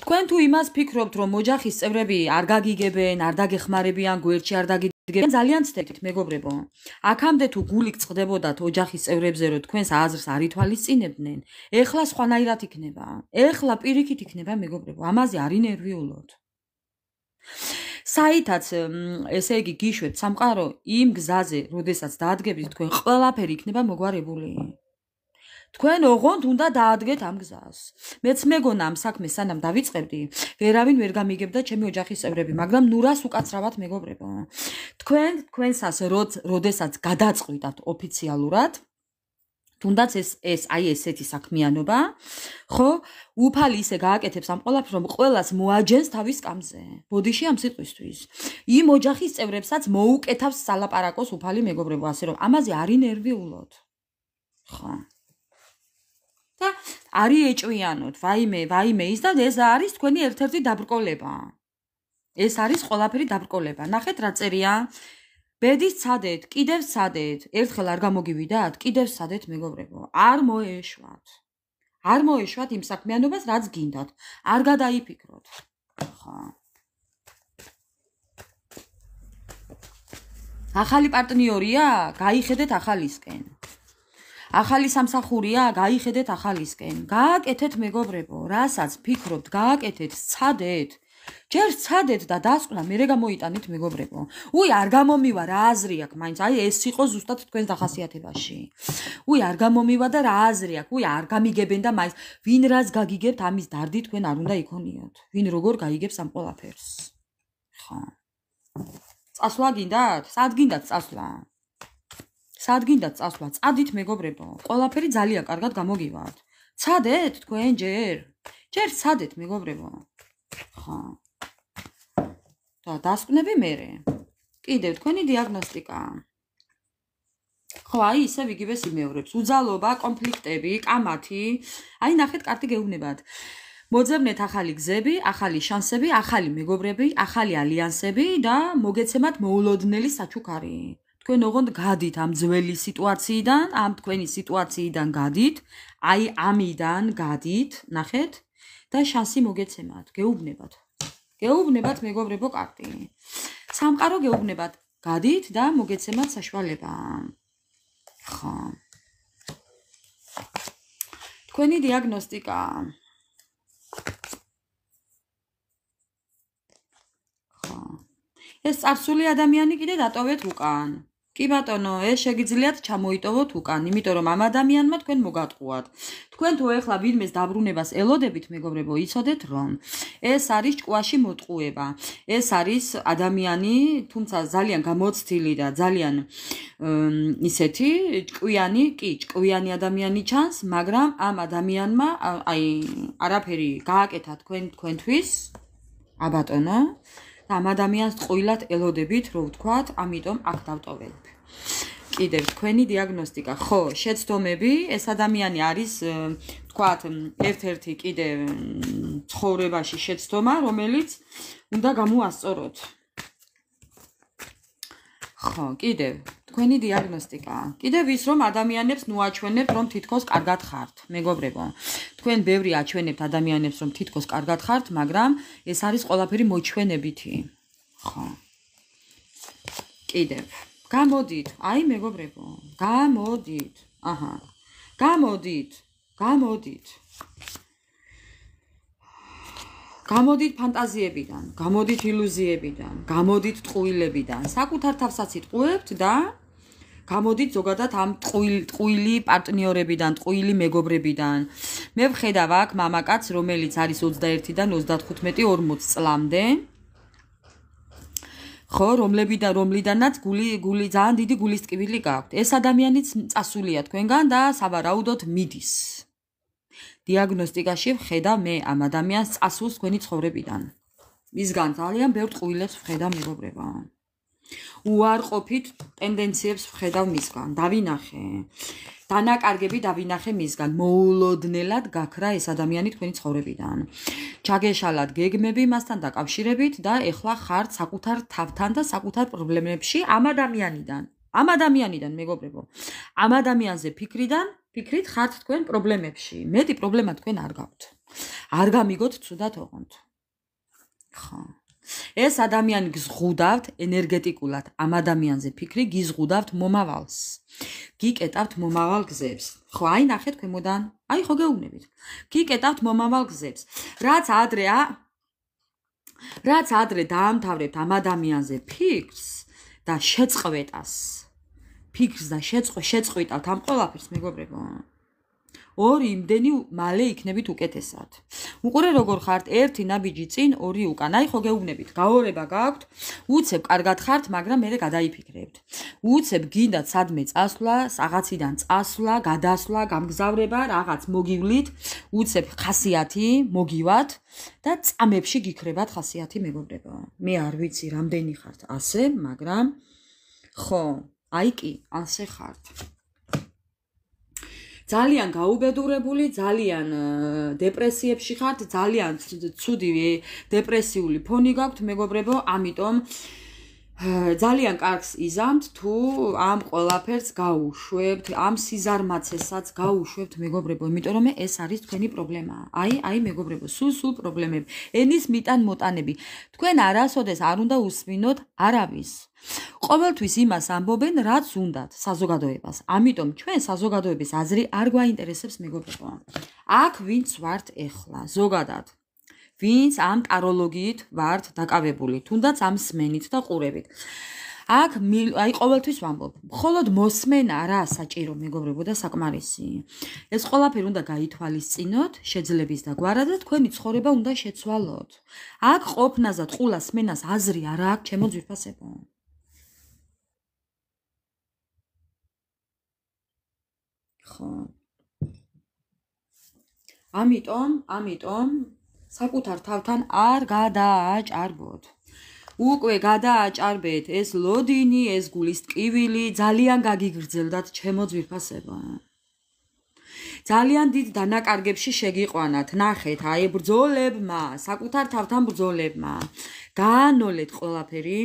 თქვენ თუ იმას ფიქრობთ, რომ ოჯახის წევრები არ გაგიგებენ, არ დაგეხმარებიან, გვერდში არ დაგიდგებიან, ძალიან ცდებით მეგობრებო. აქამდე თუ გული გწყდებოდათ ოჯახის წევრებზე, რომ თქვენს აზრს არ ითვალისწინებდნენ, ეხლა სხვანაირად იქნება. ეხლა პირიქით იქნება მეგობრებო. ამაზე არ ინერვიულოთ. საითაც ესე იგი გიშვებთ სამყარო იმ გზაზე, როდესაც დაადგებით თქვენ ყველაფერი იქნება მოგვარებული. თქვენ ოღონდ უნდა დაადგეთ ამ გზას. მეც მეგონა ამ საქმეს სანამ დავიწყებდი, ვერავინ ვერ გამიგებდა ჩემი ოჯახის წევრები, მაგრამ ნურას უკაცრავად მეგობრებო. თქვენსას როდესაც გადაწყვიტათ ოფიციალურად, თუნდაც ეს აი ესეთი საქმიანობა, ხო, უფალი ისე გააკეთებს ამ ყველაფერს, რომ ყველას მოაჯენს თავის სკამზე. ბოდიში ამ სიტყვისთვის. იმ ოჯახის წევრებსაც მოუკეთავს სალაპარაკოს უფალი მეგობრებო, ასე რომ ამაზე არ ინერვიულოთ. ხო. და არი ეჭვიანოთ, ვაიმე ის და ეს არის თქვენი ერთ-ერთი დაბრკოლება. ეს არის ყველაფერი დაბრკოლება. ნახეთ რა წერია. ბედის ცადეთ, კიდევ ცადეთ. ერთხელ არ გამოგივიდათ, კიდევ ცადეთ მეგობრებო. არ მოეშვათ. არ მოეშვათ იმ საქმიანობას, რაც გინდათ. არ გადაიფიქროთ. ხო. ახალი პარტნიორია? გაიხედეთ ახალისკენ. ახალი სამსახურია, გაიხედეთ ახალისკენ. გააკეთეთ მეგობრებო, რასაც ფიქრობთ, გააკეთეთ, ცადეთ. ჯერ ცადეთ და დასკვნა მერე გამოიტანეთ მეგობრებო. უი არ გამომივა რა აზრი აქვს, მაინც აი ეს იყო ზუსტად თქვენს დახასიათებაში. უი არ გამომივა და რა აზრი აქვს, უი არ გამიგებენ და მაინც ვინ რას გაგიგებთ, ამის დარდი თქვენ არ უნდა იქონიოთ. ვინ როგორ გაიგებს ამ ყველაფერს. ხო. წასვლა გინდათ? სად გინდათ წასვლა? სად გინდათ წასვლა? წადით მეგობრებო. ყველაფერი ძალიან კარგად გამოგივართ. ცადეთ თქვენ ჯერ ცადეთ მეგობრებო. ხო. და დასკვნები მერე. კიდევ თქვენი დიაგნოსტიკა. ხო, აი ისევ იგივეს იმეორებს. უძალობა, კონფლიქტები, კამათი. აი ნახეთ კარტი გეუბნებათ. მოძებნეთ ახალი გზები, ახალი შანსები, ახალი მეგობრები, ახალი ალიანსები და მოგეცემათ მოულოდნელი საჩუქარი. თქვენ ოღონდ გადით ამ ძველი სიტუაციიდან, ამ თქვენი სიტუაციიდან გადით, აი ამიდან გადით, ნახეთ და შანსი მოგეცემათ, გეუბნებათ. გეუბნებათ მეგობრებო კარტი. სამყარო გეუბნებათ, გადით და მოგეცემათ საშუალება. ხო. თქვენი დიაგნოსტიკა. ხო. ეს წარსული ადამიანი კიდე დატოვეთ უკან. კი ბატონო, ეს შეგიძლიათ ჩამოიტოვოთ უკან, იმიტომ რომ ამ ადამიანმა თქვენ მოგატყუათ. თქვენ თუ ეხლა ვინმეს დაბრუნებას ელოდებით, მეგობრებო, იცოდეთ რომ ეს არის ჭკუაში მოტყუება. ეს არის ადამიანი, თუმცა ძალიან გამოცდილი და ძალიან ისეთი ჭკვიანი ადამიანი ჩანს, მაგრამ ამ ადამიანმა აი არაფერი გააკეთა თქვენთვის, აბატონო. ამ ადამიანს ტყუილად ელოდებით, რო ვთქვათ, ამიტომ აქ დავტოვებ. კიდევ თქვენი დიაგნოსტიკა. ხო, შეცდომები, ეს ადამიანი არის, ვთქვათ, ერთ-ერთი კიდევ ცხოვრებაში შეცდომა, რომელიც უნდა გამოასწოროთ. ხო, კიდევ თქვენი დიაგნოსტიკა. კიდევ ის რომ ადამიანებს ნუაჩვენებთ, რომ თითქოს კარგად ხართ, მეგობრებო. თქვენ ბევრი აჩვენებთ ადამიანებს, რომ თითქოს კარგად ხართ, მაგრამ ეს არის ყველაფერი მოჩვენებითი. ხო. კიდევ. გამოდით, აი მეგობრებო, გამოდით. აჰა. გამოდით. გამოდით ფანტაზიებიდან, გამოდით ილუზიებიდან, გამოდით ტყუილებიდან. საკუთარ თავსაც იტყუებთ და გამოდით ზოგადად ამ ტყუილი პარტნიორებიდან, ტყუილი მეგობრებიდან. მე ვხედავ აქ მამაკაცს, რომელიც არის 21-დან 35-40 წლამდე. ხო, რომლიდანაც გული ძალიან დიდი გულის ტკივილი გაქვთ. ეს ადამიანიც წასულია თქვენგან და სავარაუდოდ მიდის. დიაგნოსტიკაში ვხედავ მე ამ ადამიანს წასულს თქვენი ცხოვრებიდან. მისგან ძალიან ბევრ ტყუილებს ვხედავ მეგობრებო. უარყოფით ტენდენციებს ვხედავ მისგან. დავინახე. დანაკარგები დავინახე მისგან. მოულოდნელად გაქრა ეს ადამიანი თქვენი ცხოვრებიდან. ჩაგეშალათ გეგმები მასთან დაკავშირებით და ეხლა ხართ საკუთარ თავთან და საკუთარ პრობლემებში ამ ადამიანიდან მეგობრებო. ამ ადამიანზე ფიქრით ხართ თქვენ პრობლემებში. მეტი პრობლემა თქვენ არ გაქვთ. არ გამიგოთ ცუდად ოღონდ. ხო. ეს ადამიანი გზღუდავთ ენერგეტიკულად ამ ადამიანზე ფიქრი გიზღუდავთ მომავალს. გიკეტავთ მომავალ გზებს. ხო, აი ნახეთ ქვემოდან. აი ხო გეუბნებით. გიკეტავთ მომავალ გზებს. რაც ადრე რაც ადრე დაამთავრებთ ამ ადამიანზე ფიქრს და შეწყვეტას. ფიქრს და შეწყვეტავთ ამ ყველაფერს, მეგობრებო. ორი იმდენი მალე იქნებით უკეთესად. უყურე როგორ ხართ, ერთი ნაბიჯი წინ, ორი უკან. აი ხო გეუბნებით, გაორება გაქვთ, უცებ კარგად ხართ, მაგრამ მერე გადაიფიქრებთ. უცებ გინდათ სადმე წასვლა, რაღაციდან წასვლა, გადასვლა, გამგზავრება, რაღაც მოგივლით, უცებ ხასიათი მოგივათ და წამებში გიქრებათ ხასიათი, მეგობრებო. მე არ ვიცი რამდენი ხართ ასე, მაგრამ ხო, აი კი, ასე ხართ. ძალიან გაუბედურებული, ძალიან დეპრესიებში ხართ, ძალიან ცუდი დეპრესიული ფონი გაქვთ, მეგობრებო, ამიტომ ძალიან კარგს იზამთ თუ ამ ყველაფერს გაუშვებთ, ამ სიზარმაცესაც გაუშვებთ, მეგობრებო, იმიტომ რომ ეს არის თქვენი პრობლემა. აი, მეგობრებო, სულ პრობლემები. ენის მიტან მოტანები. თქვენ არასოდეს არ უნდა უსმინოთ არავის. ყოველთვის იმას ამბობენ, რაც უნდათ საზოგადოებას. ამიტომ ჩვენ საზოგადოების აზრი არ გვაინტერესებს, მეგობრებო. აქ ვინც ვართ ეხლა, ზოგადად. ვინც ამ ტაროლოგიით ვართ დაკავებული, თუნდაც ამ სმენით და ყურებით. აქ აი ყოველთვის ვამბობ, მხოლოდ მოსმენა რა საჭირო, მეგობრებო და საკმარისი. ეს ყველაფერი უნდა გაითვალისწინოთ, შეძლების და გვარად და თქვენი ცხოვრება უნდა შეცვალოთ. აქ ყოფნას და ტყულას სმენას აზრი არ აქვს, ჩემო ძვირფასებო. ხო. ამიტომ საკუთარ თავთან არ გადააჭარბოთ. უკვე გადააჭარბეთ ეს ლოდინი, ეს გულის ტკივილი, ძალიან გაგიგრძელდათ ჩემო ძვირფასებო. ძალიან დიდ დანაკარგებში შეგიყვანათ. ნახეთ, აი ბრძოლებმა, საკუთარ თავთან ბრძოლებმა. გაანოლეთ ყველაფერი,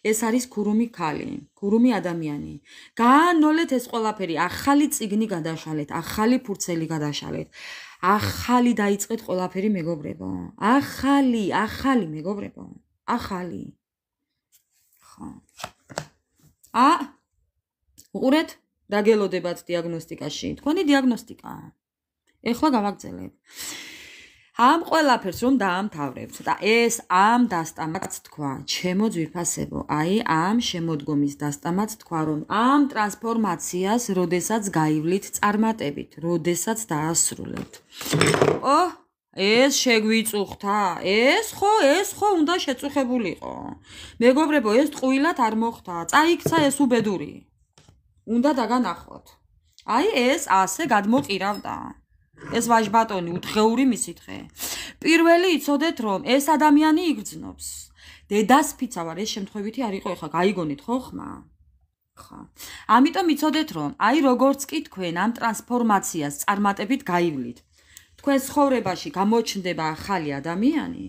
ეს არის ქურუმი ქალი, ქურუმი ადამიანი. გაანოლეთ ეს ყველაფერი, ახალი წიგნი გადაშალეთ, ახალი ფურცელი გადაშალეთ. ახალი დაიწყეთ ყველაფერი, მეგობრებო. ახალი, მეგობრებო. ახალი. ხო. უყურეთ, დაგელოდებათ დიაგნოსტიკაში. თქვენი დიაგნოსტიკა. ეხლა გავაგრძელებ. ამ ყველაფერს რომ დაამთავრებთ და ეს ამ დასტამაც თქვა, ჩემო ძვირფასებო, აი ამ შემოდგომის დასტამაც თქვა, რომ ამ ტრანსფორმაციას, როდესაც გაივლით წარმატებით, როდესაც დაასრულებთ. ეს შეგვიწუხთა, ეს ხო უნდა შეწუხებულიყო. მეგობრებო, ეს ტყუილად არ მოხდა, წაიქცა ეს უბედური. უნდა დაგანახოთ. აი ეს ასე გადმოყირავდა. ეს ვაჟბატონი უთხეური მისითხე. პირველი იცოდეთ რომ ეს ადამიანი იგრძნობს. დედას ფიცა ვარ, ეს შემთხვევითი არ იყო, ეხლა გაიგონით ხო ხმა? ხო. ამიტომ იცოდეთ რომ აი როგორც კი თქვენ ამ ტრანსფორმაციას წარმატებით გაივლით. თქვენ ცხოვრებაში გამოჩნდება ახალი ადამიანი.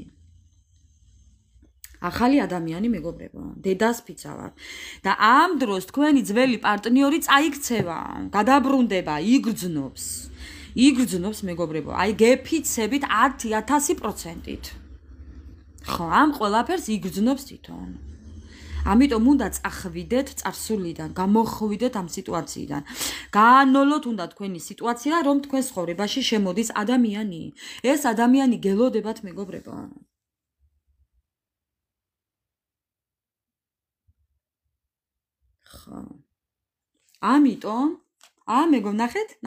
ახალი ადამიანი, მეგობრებო, დედას ფიცა ვარ. და ამ დროს თქვენი ძველი პარტნიორი წაიქცევა, გადაბრუნდება, იგრძნობს. იგრძნობს, მეგობრებო, აი გეფიცებით 1000%-ით. ხო, ამ ყველაფერს იგრძნობს თვითონ. ამიტომ უნდა წახვიდეთ წარსულიდან, გამოხვიდეთ ამ სიტუაციიდან. გაანოლოთ უნდა თქვენი სიტუაცია, რომ თქვენ ცხოვრებაში შემოდის ადამიანი. ეს ადამიანი გელოდებათ, მეგობრებო. ხო. ამიტომ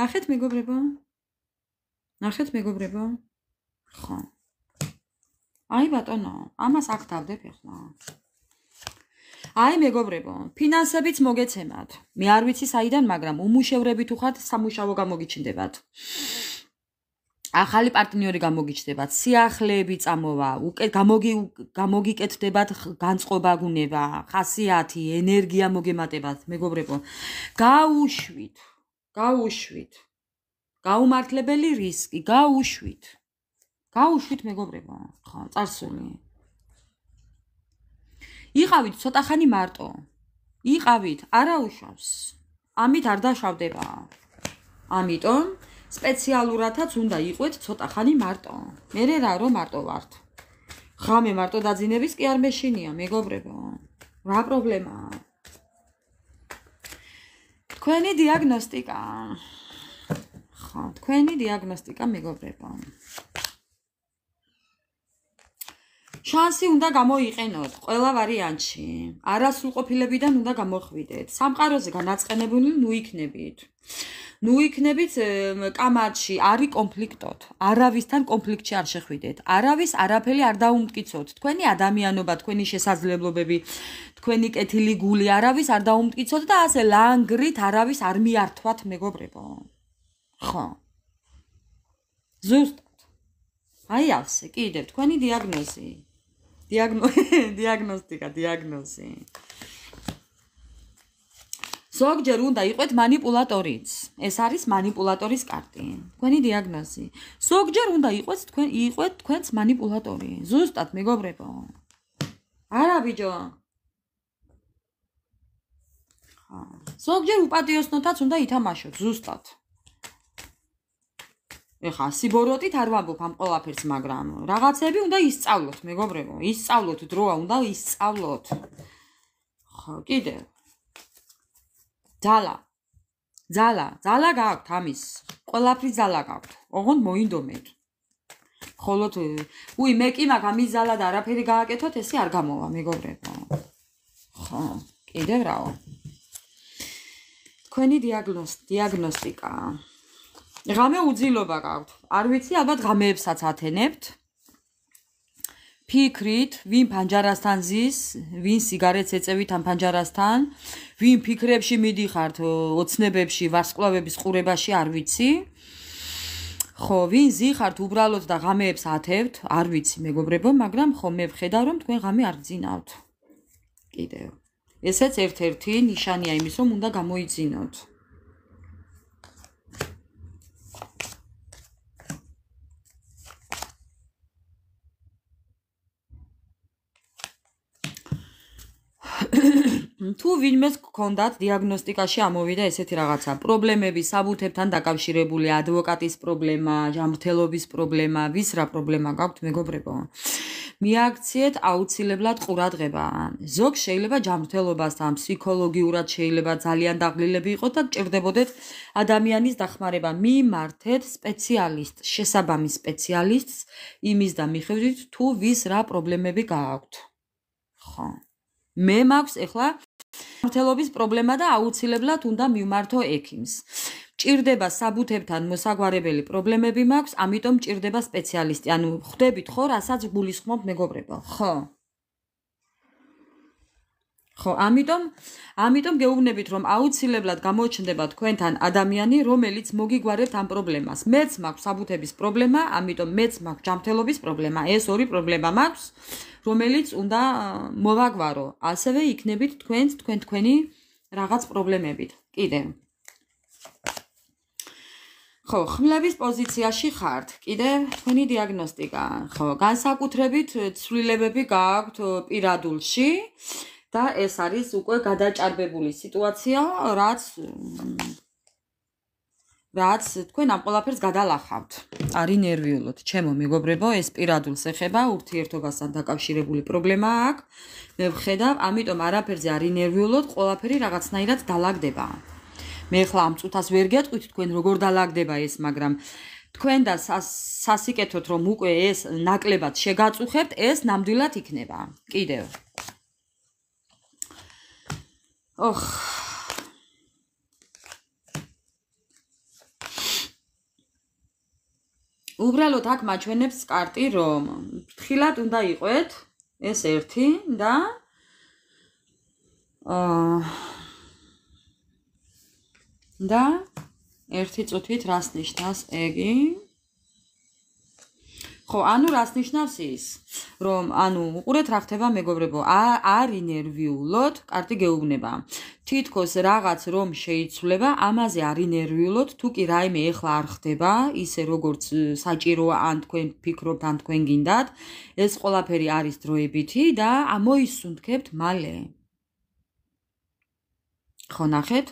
ნახეთ, მეგობრებო. ნახეთ, მეგობრებო. ხო. აი ბატონო, ამას აქ დავდებ ახლა. აი მეგობრებო, ფინანსებიც მოგეცემათ. მე არ ვიცი საიდან, მაგრამ უმუშევრები თუ ხართ, სამუშაო გამოგიჩნდებათ. ახალი პარტნიორი გამოგიჩნდებათ, სიახლეები წამოვა, გამოგიკეთდებათ განწყობა გუნება, ხასიათი, ენერგია მოგემატებათ, მეგობრებო. გაუშვით. გაუმართლებელი რისკი, გაუშვით, მეგობრებო. ხო, წარსული. იყავით ცოტა ხანი მარტო. იყავით, არა უშავს. ამით არ დაშავდება. ამიტომ სპეციალურადაც უნდა იყვეთ ცოტა ხანი მარტო. მერე რა რომ მარტო ვართ. ღამე მარტო დაძინების კი არ მეშინია, მეგობრებო. რა პრობლემაა? თქვენი დიაგნოსტიკა. ხო, თქვენი დიაგნოსტიკა, მეგობრებო. შანსი უნდა გამოიყენოთ ყველა ვარიანტში. არასრულყოფილებიდან უნდა გამოხვიდეთ. სამყაროზე განაწყენებული ნუ იქნებით კამათში, არის კონფლიქტოთ. არავისთან კონფლიქტში არ შეხვიდეთ. არავის არაფერი არ დაუმტკიცოთ. თქვენი ადამიანობა, თქვენი შესაძლებლობები, თქვენი კეთილი გული არავის არ დაუმტკიცოთ და ასე ლანგრით არავის არ მიართვათ, მეგობრებო. ხო. ზუსტად. აი ასე, კიდევ თქვენი დიაგნოზი. დიაგნოზი. ზოგჯერ უნდა იყოთ მანიპულატორიც. ეს არის მანიპულატორის კარტი. თქვენი დიაგნოზი. ზოგჯერ უნდა იყოთ თქვენს მანიპულატორი. ზუსტად, მეგობრებო. არა ბიჭო. ხა. ზოგჯერ უპატიოსნოთაც უნდა ითამაშოთ, ზუსტად. ეხა სიბოროტით არ ვამბობ ამ ყველაფერს, მაგრამ რაღაცები უნდა ისწავლოთ, მეგობრებო. ისწავლოთ დროა, უნდა ისწავლოთ. ხო, კიდევ. ძალა გაქვთ ამის. ყველაფრის ძალა გაქვთ. ოღონდ მოინდომეთ. ხოლოდ მე კი მაგ ამის ძალა და არაფერი გააკეთოთ, ესე არ გამოვა, მეგობრებო. ხო, კიდევ რაო. თქვენი დიაგნოსტიკა. ღამე უძილობა გაქვთ. არ ვიცი, ალბათ ღამეებსაც ათენებთ. ფიქრით, ვინ ფანჯარასთან ზის, ვინ სიგარეტს ეწევით ამ ფანჯარასთან, ვინ ფიქრებში მიდიხართ, ოცნებებში, ვარსკვლავების ყურებაში, არ ვიცი. ხო, ვინ ზიხართ უბრალოდ და ღამეებს ათევთ, არ ვიცი, მეგობრებო, მაგრამ ხო მე ვხედავ, რომ თქვენ ღამე არ გძინავთ. კიდევ. ესეც ერთ-ერთი ნიშანია იმის, რომ უნდა გამოიძინოთ. თუ ვინმეს გქონდათ დიაგნოსტიკაში ამოვიდა ესეთი რაღაცა, პრობლემები საბუთებთან დაკავშირებული, ადვოკატის პრობლემა, ჯანმრთელობის პრობლემა, ვის რა პრობლემა გაქვთ, მეგობრებო? მიაქციეთ აუცილებლად ყურადღება. ზოგ შეიძლება ჯანმრთელობასთან, ფსიქოლოგიურად შეიძლება ძალიან დაღლილები იყოთ და გჭირდებოდეთ ადამიანის დახმარება. მიმართეთ სპეციალისტს, შესაბამის სპეციალისტს, იმის და მიხედვით თუ ვის რა პრობლემები გააქვთ. ხო. მე მაქვს ეხლა ჯანმრთელობის პრობლემა და აუცილებლად უნდა მივმართო ექიმს. ჭირდება საბუთებთან მოსაგვარებელი პრობლემები მაქვს, ამიტომ ჭირდება სპეციალისტი. ანუ ხვდებით ხო, რასაც გულისხმობ, მეგობრებო? ხო. ხო, ამიტომ გეუბნებით, რომ აუცილებლად გამოჩნდება თქვენთან ადამიანი, რომელიც მოგიგვარებთ ამ პრობლემას. მეც მაქვს საბუთების პრობლემა, ამიტომ მეც მაქვს ჯანმრთელობის პრობლემა. ეს ორი პრობლემა მაქვს, რომელიც უნდა მოვაგვარო. ასევე იქნებით თქვენი რაღაც პრობლემებით. კიდევ. ხო, ხმლების პოზიციაში ხართ. კიდევ თქვენი დიაგნოსტიკა. ხო, განსაკუთრებით ცვლილებები გააქვთ პირადულში და ეს არის უკვე გადაჭარბებული სიტუაცია, რაც თქვენ ამ ყველაფერს გადალახავთ. არის ნერვიულოთ. ჩემო მეგობრებო, ეს პირადულს ეხება, ურთიერთობასთან დაკავშირებული პრობლემა აქვს. მე ვხედავ, ამიტომ არაფერზე არის ნერვიულოთ, ყველაფერი რაღაცნაირად დალაგდება. მე ხლა ამ წუთას ვერ გეტყვით თქვენ როგორ დალაგდება ეს, მაგრამ თქვენ და სასიკეთოთ რომ უკვე ეს ნაკლებად შეგაწუხებთ, ეს ნამდვილად იქნება. კიდევ. ოხ უბრალოდ აქ მაჩვენებს კარტი, რომ ფრთხილად უნდა იყოთ, ეს ერთი და ერთი წუთით რას ნიშნავს ეგი? ხო, ანუ რას ნიშნავს ის? რომ უყურეთ რა ხდება, მეგობრებო, არის ნერვიულოთ, კარტი გეუბნება. თითქოს რაღაც რომ შეიცვლება, ამაზე არის ნერვიულოთ, თუ კი რაიმე ეხლა არ ხდება, ისე როგორც საჭიროა ან თქვენ ფიქრობთ, ან თქვენ გინდათ, ეს ყველაფერი არის დროებითი და მოისუნთქებთ მალე. ხო, ნახეთ?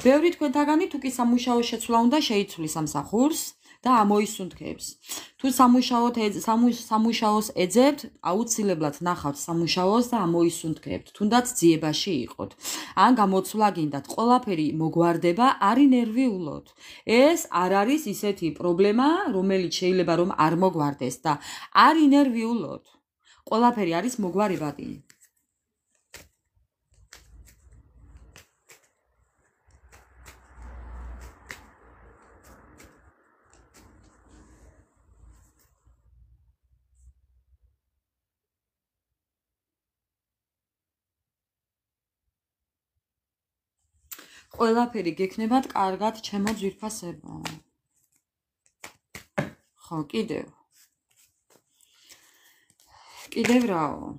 ბევრი თქვენთაგანი თუ კი სამუშაო შეცვლა უნდა შეიცვლის სამსახურს და ამოისუნთქებს. თუ სამუშაოს ეძებთ, აუცილებლად ნახავთ სამუშაოს და ამოისუნთქებთ, თუნდაც ძიებაში იყოთ. ან გამოცვლა გინდათ, ყველაფერი მოგვარდება, არის ნერვიულოთ. ეს არ არის ისეთი პრობლემა, რომელიც შეიძლება რომ არ მოგვარდეს და არის ნერვიულოთ. ყველაფერი არის მოგვარებადი. ყველაფერი გექნებათ კარგად ჩემო ძვირფასებო. ხო, კიდევ რაო.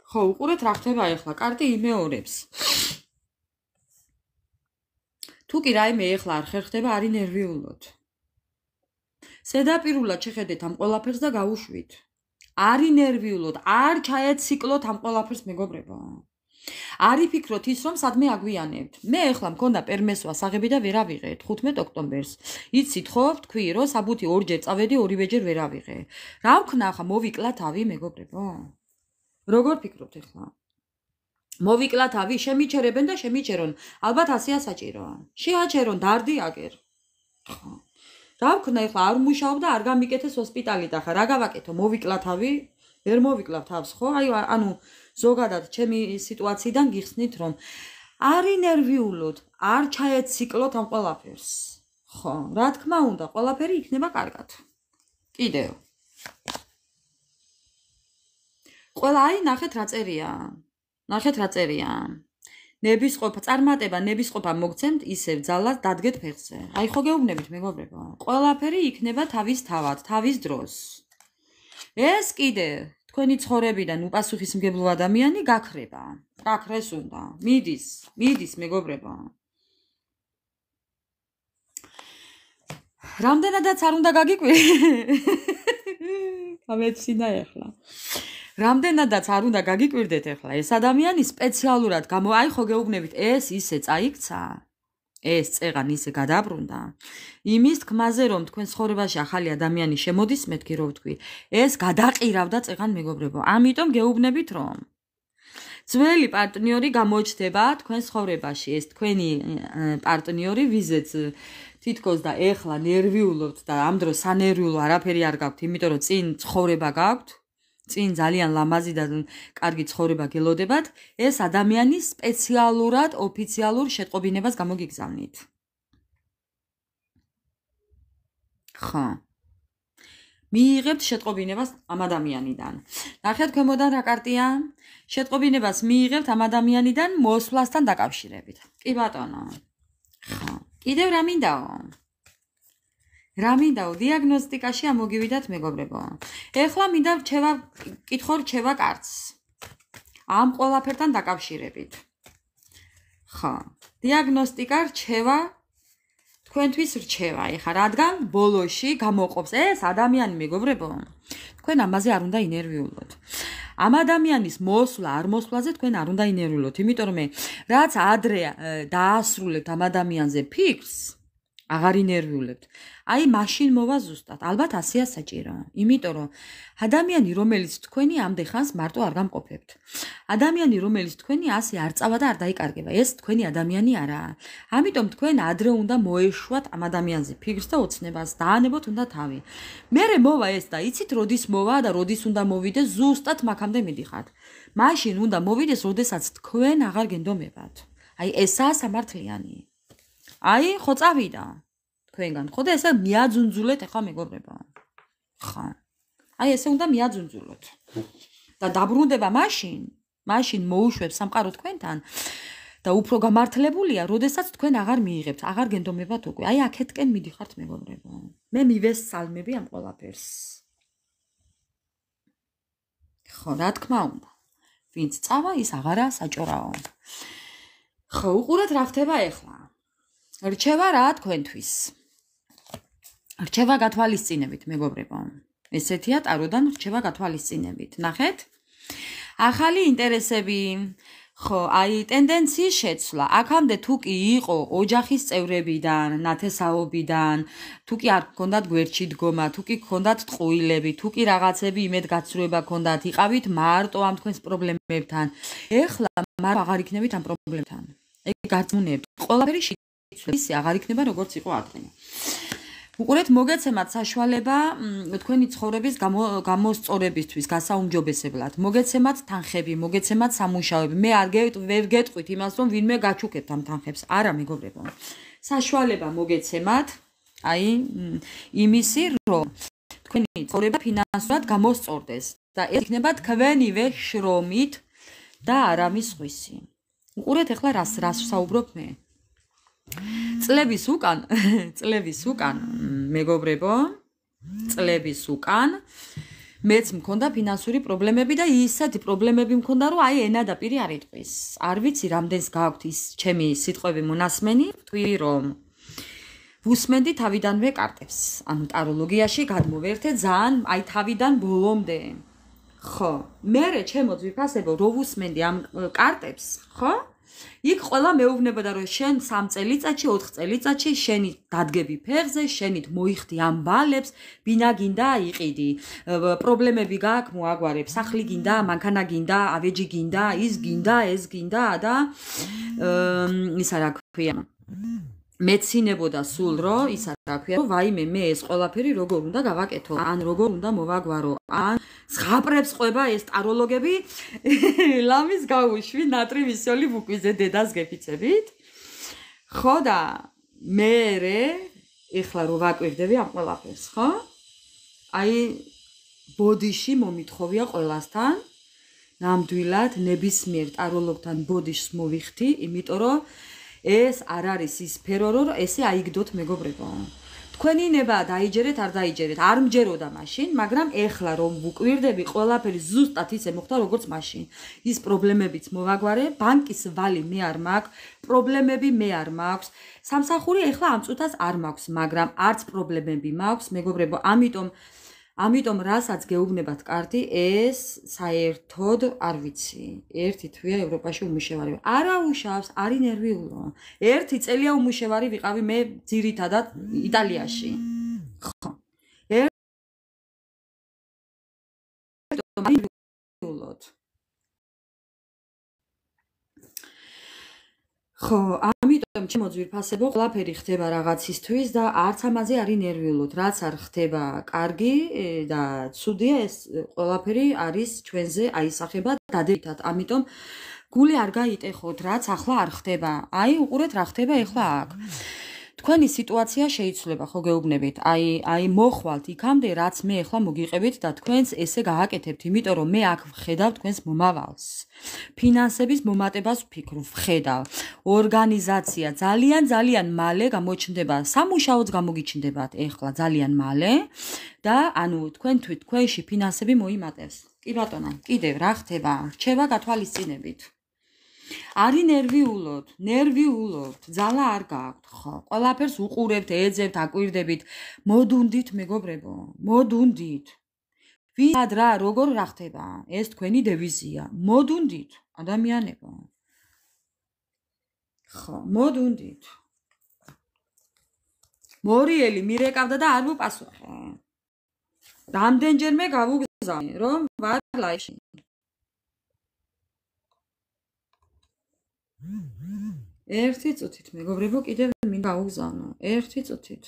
ხო, უყურეთ რა ხდება ეხლა, კარტი იმეორებს. თუ კი რაიმე ეხლა არ ხერხდება, არის ნერვიულოდ. ზედაპირულად შეხედეთ ამ ყველაფერს და გავუშვით. არის ნერვიულოდ, არ ჩაეციკლოთ ამ ყველაფერს მეგობრებო. არ იფიქროთ ის, რომ სადმე აგვიანებთ. მე ეხლა მქონდა პერმესვა საღები და ვერ ავიღე 15 ოქტომბერს. იცით ხო, თქვი, რომ საბუთი ორჯერ წავედი, ორივეჯერ ვერ ავიღე. რა ვქნა ახლა მოვიკლა თავი მეგობრებო? როგორ ფიქრობთ ეხლა? მოვიკლა თავი, შემიჩერებენ და შემიჩერონ. ალბათ ასეა საჭიროა. შეაჩერონ, დარდი აგერ. ხო. რა ვქნა ეხლა არ მუშაობ და არ გამიკეთეს ჰოსპიტალით ახლა რა გავაკეთო? მოვიკლა თავი? ვერ მოვიკლავ თავს, ხო? აი ანუ ზოგადად ჩემი სიტუაციიდან გიხსნით, რომ არის ნერვიულოდ, არ ჩაეციკლოთ ამ ყველაფერს. ხო, რა თქმა უნდა, ყველაფერი იქნება კარგად. კიდევ. ყველა აი ნახეთ რა წერია. ნახეთ რა წერია. ნებისყოფა, წარმატება, ნებისყოფა მოგცემთ ისევ ძალას დადგეთ ფეხზე. აი ხო გეუბნებით მეგობრებო. ყველაფერი იქნება თავის თავად, თავის დროს. ეს კიდე თქვენი ცხოვრებიდან უპასუხისმგებლო ადამიანი გაქრება. გაქრეს უნდა. მიდის მეგობრებო. რამდენადაც არ უნდა გაგიკვირ. გამეცინა ეხლა. რამდენადაც არ უნდა გაგიკვირდეთ ეხლა ეს ადამიანი სპეციალურად აი ხო გეუბნებით ეს ისე წაიქცა ეს წეღან ისე გადაბრუნდა იმის თქმაზე რომ თქვენ ცხოვრებაში ახალი ადამიანი შემოდის მეთქი რო ვთქვი ეს გადაყირავდა წეღან მეგობრებო ამიტომ გეუბნებით რომ ძველი პარტნიორი გამოჩნდება თქვენ ცხოვრებაში ეს თქვენი პარტნიორი ვიზეც თითქოს და ეხლა ნერვიულობთ და ამ დროს სანერვიულო არაფერი არ გაქვთ იმიტომ რომ წინ ცხოვრება გაქვთ წინ ძალიან ლამაზი და კარგი ცხოვრება გელოდებათ, ეს ადამიანი სპეციალურად ოფიციალურ შეტყობინებას გამოგიგზავნით. ხო. მიიღებთ შეტყობინებას ამ ადამიანიდან. ნახეთ ქვემოდან რა კარტია? შეტყობინებას მიიღებთ ამ ადამიანიდან მოსვლასთან დაკავშირებით. კი ბატონო. ხო. კიდევ რა მინდაო? რა მინდაო დიაგნოსტიკაში ამოგივიდათ მეგობრებო. ეხლა მინდა კითხო რჩევა კარტს. ამ ყველაფერთან დაკავშირებით. ხო. დიაგნოსტიკა რჩევა თქვენთვის რჩევა. ეხლა რადგან ბოლოში გამოყოფს ეს ადამიანი მეგობრებო. თქვენ ამაზე არ უნდა ინერვიულოთ. ამ ადამიანის მოსვლა არ მოსვლაზე თქვენ არ უნდა ინერვიულოთ, იმიტომ რომ რაც ადრე დაასრულებთ ამ ადამიანზე ფიქრს აღარ ინერვიულებთ. აი მაშინ მოვა ზუსტად. ალბათ ასეა საჭირო. იმიტომ რომ ადამიანი რომელიც თქვენი ამდენ მარტო არ გამყოფებთ. ადამიანი რომელიც თქვენი ასე არ წავა და არ დაიკარგება. ეს თქვენი ადამიანი არაა. ამიტომ თქვენ ადრე უნდა მოეშვათ ამ ადამიანზე ფიქრს და ოცნებას. დაანებოთ უნდა თავი. მერე მოვა ეს და იცით როდის მოვა და როდის უნდა მოვიდეს ზუსტად მაგამდე მიდიხართ. მაშინ უნდა მოვიდეს როდესაც თქვენ აღარ გენდომებათ. აი ესაა სამართლიანი. აი ხო წავიდა თქვენგან ხო და ესე მიაძუნძულეთ ახლა მეგობრებო ხო აი ესე უნდა მიაძუნძულოთ და დაბრუნდება მაშინ მოუშვებს სამყარო თქვენთან და უფრო გამართლებულია როდესაც თქვენ აღარ მიიღებთ აღარ გენდომებათ უკვე აი აქეთკენ მიდიხართ მეგობრებო მე მივესალმები ამ ყველაფერს ხო რა თქმა უნდა ვინც წავა ის აღარა საჭორაო ხო უყურეთ რა ხდება ახლა რჩევა რა თქვენთვის. რჩევა გათვალისწინებით, მეგობრებო. ესეთია ტაროდან რჩევა გათვალისწინებით. ნახეთ? ახალი ინტერესები, ხო, აი ტენდენციის შეცვლა. აქამდე თუ კი იყო ოჯახის წევრებიდან, ნათესაობიდან, თუ კი არ გქონდათ გვერდში დგომა, თუ კი გქონდათ ტყუილები, თუ კი რაღაცები იმედგაცრუება გქონდათ, იყავით მარტო ამ თქვენს პრობლემებთან. ეხლა აღარ იქნებით ამ პრობლემებთან. ეგ გაწმუნებთ. ყველაფერი ისე აღარ იქნება როგორც იყო ადრე. უყურეთ, მოგეცემათ საშუალება თქვენი ცხოვრების გამოსწორებისთვის, გასაუმჯობესებლად. მოგეცემათ თანხები, მოგეცემათ სამუშაოები. მე ვერ გეტყვით იმას, რომ ვინმე გაჩუქებთ ამ თანხებს. არა, მეგობრებო. საშუალება მოგეცემათ, აი, იმისი, რომ თქვენი ცხოვრება ფინანსურად გამოსწორდეს და ეს იქნება თქვენივე შრომით და არამის სხვისი. უყურეთ, ახლა რას ვსაუბრობ მე? წლების უკან, მეგობრებო, წლების უკან მეც მქონდა ფინანსური პრობლემები და ისეთი პრობლემები მქონდა, რომ აი ენადაპირი არ იტყვის. არ ვიცი, რამდენს გააქვთ ის ჩემი სიტყვები მონასმენი, ვთქვი, რომ ვუსმენდი თავიდანვე კარტებს. ანუ ტაროლოგიაში გადმოვერთე ძალიან აი თავიდან ბოლომდე. ხო, მერე ჩემო ძვირფასებო, რო ვუსმენდი ამ კარტებს, ხო? იქ ყველა მეუბნებოდა, რომ შენ 3 წელიწადში, 4 წელიწადში შენი დადგები ფეხზე, შენით მოიხდი ამ ბალებს, ბინა გინდა იყიდი. პრობლემები გააქვს, მოაგვარებ, სახლი გინდა, მანქანა გინდა, ავეჯი გინდა, ის გინდა, ეს გინდა და ისა რა ქვია. მეცინებოდა სულ რომ ისა რა ქვია, რომ ვაიმე მე ეს ყველაფერი როგორ უნდა გავაკეთო, ან როგორ უნდა მოვაგვარო, ან ზღაპრებს ყვება ეს ტაროლოგები, ლამის გაუშვი, ნატრივის ოლი ვუკვიზე დედას გეფიცებით. ხო და მერე ეხლა რო ვაკვირდები ამ ყველაფერს, ხო? აი ბოდიში მომითხოვია ყველასთან, ნამდვილად ნებისმიერ ტაროლოგთან ბოდიშს მოვიხდი, იმიტომ რომ ეს არ არის ის სფერო, რომ ესე აიგდოთ მეგობრებო. თქვენი ნება დაიჯერეთ, არ დაიჯერეთ, არ მჯეროდა მაშინ, მაგრამ ეხლა რომ ვუკვირდები, ყველაფერი ზუსტად ისე მოხდა, როგორც მაშინ. ის პრობლემებიც მოვაგვარე, ბანკის ვალი მე არ მაქვს, პრობლემები მე არ მაქვს. სამსახური ეხლა ამ წუთას არ მაქვს, მაგრამ არც პრობლემები მაქვს, მეგობრებო, ამიტომ რასაც გეუბნებათ კარტი, ეს საერთოდ არ ვიცი. ერთი თვია ევროპაში უმუშევარი. არა უშავს, არის ნერვიულო. 1 წელია უმუშევარი ვიყავი მე ძირითადად იტალიაში. ხო. ხო, ამიტომ ჩემო ძვირფასებო, ყველაფერი ხდება რაღაცისთვის და არც ამაზე არის ნერვიულოთ. რაც არ ხდება კარგი და ცუდია, ეს ყველაფერი არის ჩვენზე აისახება დადებითად. ამიტომ გული არ გაიტეხოთ, რაც ახლა არ ხდება. აი, უყურეთ რა ხდება ახლა აქ. თქვენი სიტუაცია შეიცვლება, ხო გეუბნებით. აი მოხვალთ იქამდე, რაც მე ახლა მოგიყევით და თქვენს ესე გააკეთებთ, იმიტომ რომ მე აქ ვხედავ თქვენს მომავალს. ფინანსების მომატებას ვფიქრობ, ვხედავ. ორგანიზაცია ძალიან მალე გამოჩნდება, სამუშაოც გამოგიჩნდებათ ახლა ძალიან მალე და ანუ თქვენში ფინანსები მოიმატებს. კი ბატონო, კიდევ რა ხდება? რჩევა გათვალისწინებით. არის ნერვიულობთ, ძალა არ გააქვთ, ხო? ყველაფერს უყურებთ, ეძებთ, აკვირდებით, მოდუნდით, მეგობრებო, მოდუნდით. ვინად რა, როგორ რა ხდება? ეს თქვენი დევიზია. მოდუნდით, ადამიანებო. ხო, მოდუნდით. მორიელი მირეკავდა და არ მოპასუხე. რამდენჯერმე გავუგზავნე, რომ ვარ ლაიში. ერთი წუთით, მეგობრებო, კიდევ მინდა გავუგზავნო. ერთი წუთით.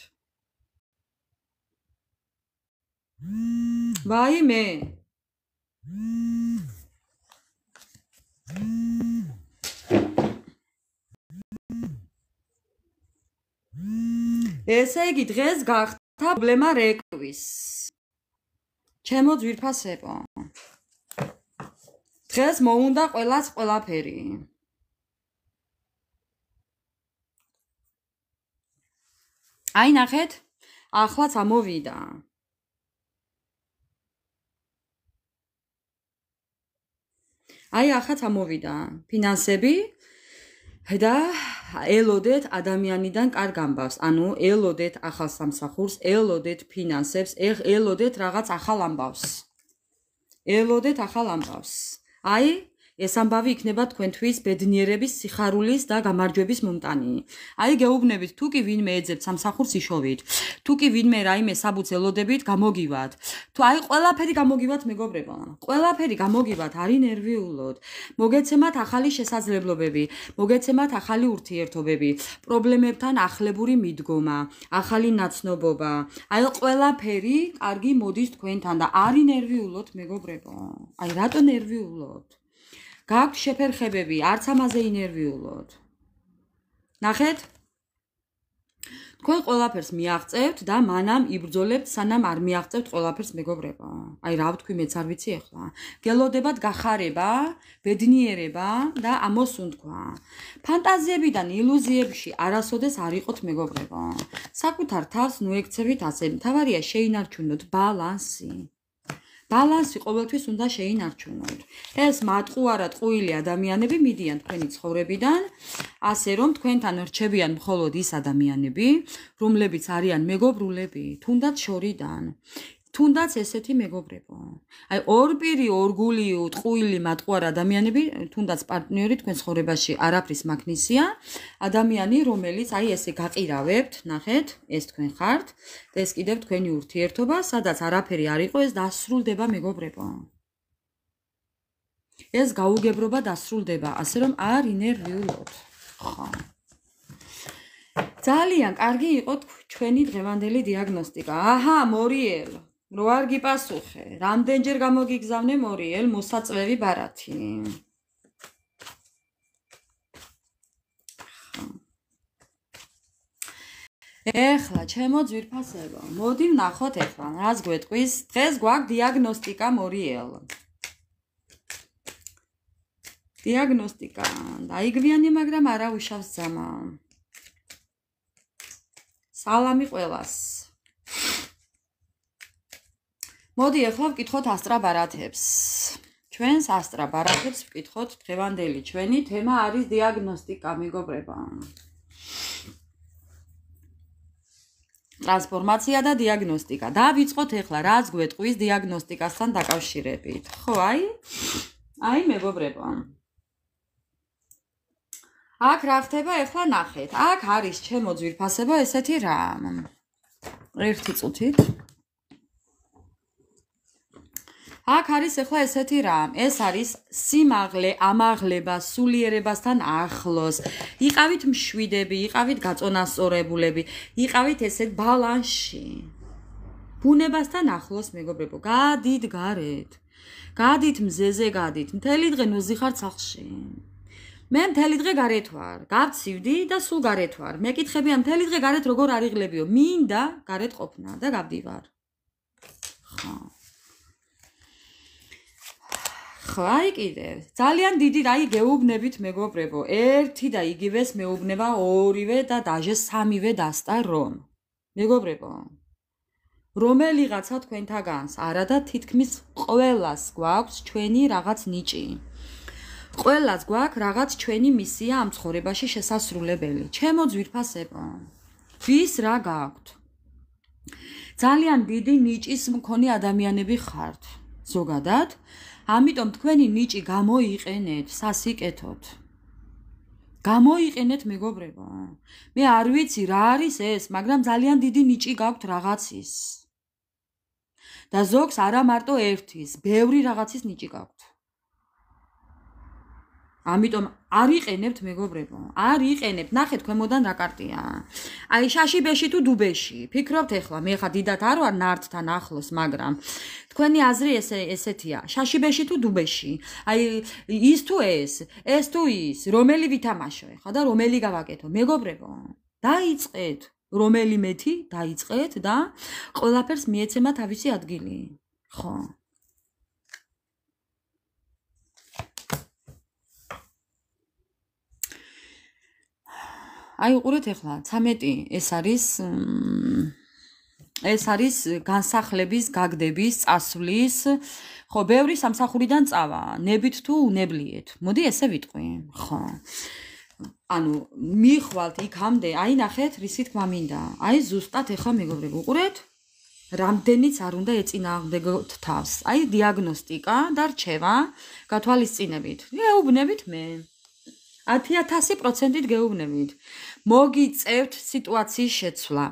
ვაიმე. ესე იგი, დღეს გახდა პრობლემა რეკვის. ჩემო ძვირფასებო. დღეს მოუნდა ყველას ყველაფერი. აი ნახეთ, ახლაც ამოვიდა. აი ახაც ამოვიდა ფინანსები და ელოდეთ ადამიანიდან კარგ ამბავს. ანუ ელოდეთ ახალ სამსახურს, ელოდეთ ფინანსებს, ელოდეთ რაღაც ახალ ამბავს. აი ეს ამბავი იქნება თქვენთვის ბედნიერების, სიხარულის და გამარჯვების მომტანი. აი გეუბნებით, თუ კი ვინმე ეძებთ სამსახურს იშოვით, თუ კი ვინმე რაიმე საბუთს ელოდებით, გამოგივათ. თუ აი ყველაფერი გამოგივათ, მეგობრებო, ყველაფერი გამოგივათ, არი ნერვიულოდ. მოგეცემათ ახალი შესაძლებლობები, მოგეცემათ ახალი ურთიერთობები, პრობლემებთან ახლებური მიდგომა, ახალი ნაცნობობა. აი ყველაფერი კარგი მოდის თქვენთან და არი ნერვიულოდ, მეგობრებო. აი რატო ნერვიულოდ? გაქვთ შეფერხებები, არც ამაზე ინერვიულოდ. ნახეთ? თქვენ ყველაფერს მიაღწევთ და მანამ იბრძოლებთ, სანამ არ მიაღწევთ ყველაფერს, მეგობრებო. აი რა ვთქვი, მეც არ ვიცი ახლა. გელოდებათ გახარება, ბედნიერება და ამოსუნთქვა. ფანტაზიებიდან ილუზიებში არასოდეს არ იყოთ, მეგობრებო. საკუთარ თავს ნუ ექცევით ასე. მთავარია შეინარჩუნოთ ბალანსი. ბალანსი ყოველთვის უნდა შეინარჩუნოთ. ეს მატყუარა ტყუილი ადამიანები მიდიან თქვენი ცხოვრებიდან, ასე რომ თქვენთან რჩებიან მხოლოდ ის ადამიანები, რომლებიც არიან მეგობრულები, თუნდაც შორიდან. თუნდაც ესეთი მეგობრებო. აი ორპირი, ორგული, ტყუილი, მატყუარა ადამიანები, თუნდაც პარტნიორი თქვენ ცხოვრებაში არაფრის მაგნისია, ადამიანი, რომელიც აი ესე გაყირავებთ, ნახეთ, ეს თქვენ ხართ და ეს კიდევ თქვენი ურთიერთობა, სადაც არაფერი არ იყო, ეს დასრულდება, მეგობრებო. ეს გაუგებრობა დასრულდება, ასე რომ არ ინერვიულოთ. ხო. ძალიან კარგი იყო ჩვენი დღევანდელი დიაგნოსტიკა. აჰა, მორიელ. რო არ გიპასუხე, რამდენჯერ გამოგიგზავნე მორიელ მოსაწვევი ბარათი. ეხლა ჩემო ძვირფასებო, მოდი ვნახოთ ეხლა, რას გვეტყვის, დღეს გვაქვს დიაგნოსტიკა მორიელ. დიაგნოსტიკა, დაიგვიანი, მაგრამ არა უშავს ძამა. სალამი ყველას. მოდი ახლა ვკითხოთ ასტრაბარათებს. ჩვენს ასტრაბარათებს ვკითხოთ, დღევანდელი ჩვენი თემა არის დიაგნოსტიკა, მეგობრებო. ტრანსფორმაცია და დიაგნოსტიკა. დავიწყოთ ახლა, რაც გვეტყვის დიაგნოსტიკასთან დაკავშირებით. ხო, აი მეგობრებო. აქ რა ხდება, ახლა ნახეთ. აქ არის ჩემო ძვირფასებო ესეთი რამ. ერთი წუთით. აქ არის ახლა ესეთი რამ, ეს არის სიმაღლე, ამაღლება, სულიერებასთან ახლოს. იყავით მშვიდები, იყავით გაწონასწორებულები, იყავით ესეთ ბალანსში. ბუნებასთან ახლოს, მეგობრებო, გადით გარეთ. გადით მზეზე, გადით. მთელი დღე ნუზი ხართ სახლში. მე მთელი დღე გარეთ ვარ. გავცივდი და სულ გარეთ ვარ. მეკითხებია მთელი დღე გარეთ როგორ არიღლებიო? მინდა გარეთ ყოფნა და გავდივარ. ხო. აი კიდევ ძალიან დიდი რაი გეუბნებით, მეგობრებო. ერთი და იგივეს მეუბნება ორივე და დაჟე სამივე დასტა რომ. მეგობრებო, რომელიღაცა თქვენთაგანს არა და თითქმის ყველას გვაქვს ჩვენი რაღაც ნიჭი. ყველას გვაქვს რაღაც ჩვენი მისია ამ ცხოვრებაში შესასრულებელი. ჩემო ძვირფასებო, ვის რა გაქვთ? ძალიან დიდი ნიჭის მქონე ადამიანები ხართ. ზოგადად ამიტომ თქვენი ნიჭი გამოიყენეთ სასიკეთოდ. გამოიყენეთ, მეგობრებო. მე არ ვიცი რა არის ეს, მაგრამ ძალიან დიდი ნიჭი გაქვთ რაღაცის. და ზოგს არა მარტო ერთის, ბევრი რაღაცის ნიჭი გაქვთ. ამიტომ არ იყენებთ, მეგობრებო. არ იყენებთ. ნახეთ ქვემოდან რა კარტია. აი შაშიბეში თუ დუბეში. ფიქრობთ ახლა, მე ხა დიდად არ ვარ ნართთან ახლოს, მაგრამ თქვენი აზრი ესეთია. შაშიბეში თუ დუბეში. აი ის თუ ეს თუ ის, რომელი ვითამაშო ახლა და რომელი გავაკეთო, მეგობრებო. დაიწყეთ, რომელი მეთი, დაიწყეთ და ყველაფერს მიეცემა თავისი ადგილი. ხო. აი უყურეთ ახლა 13 ეს არის განსახლების, გაგდების, წასვლის, ხო, ბევრი სამსახურიდან წავა, ნებით თუ უნებლიეთ. მოდი ესე ვიტყვი, ხო. ანუ მიხვალთ იქამდე, აი ნახეთ, რისი თქმა მინდა. აი ზუსტად ახლა მეგობრებო, უყურეთ. რამდენიც არ უნდა ეწინააღმდეგოთ თავს. აი დიაგნოსტიკა და რჩევა გათვალისწინებით. გეუბნებით მე. 1000%-ით გეუბნებით. მოგიწევთ სიტუაციის შეცვლა,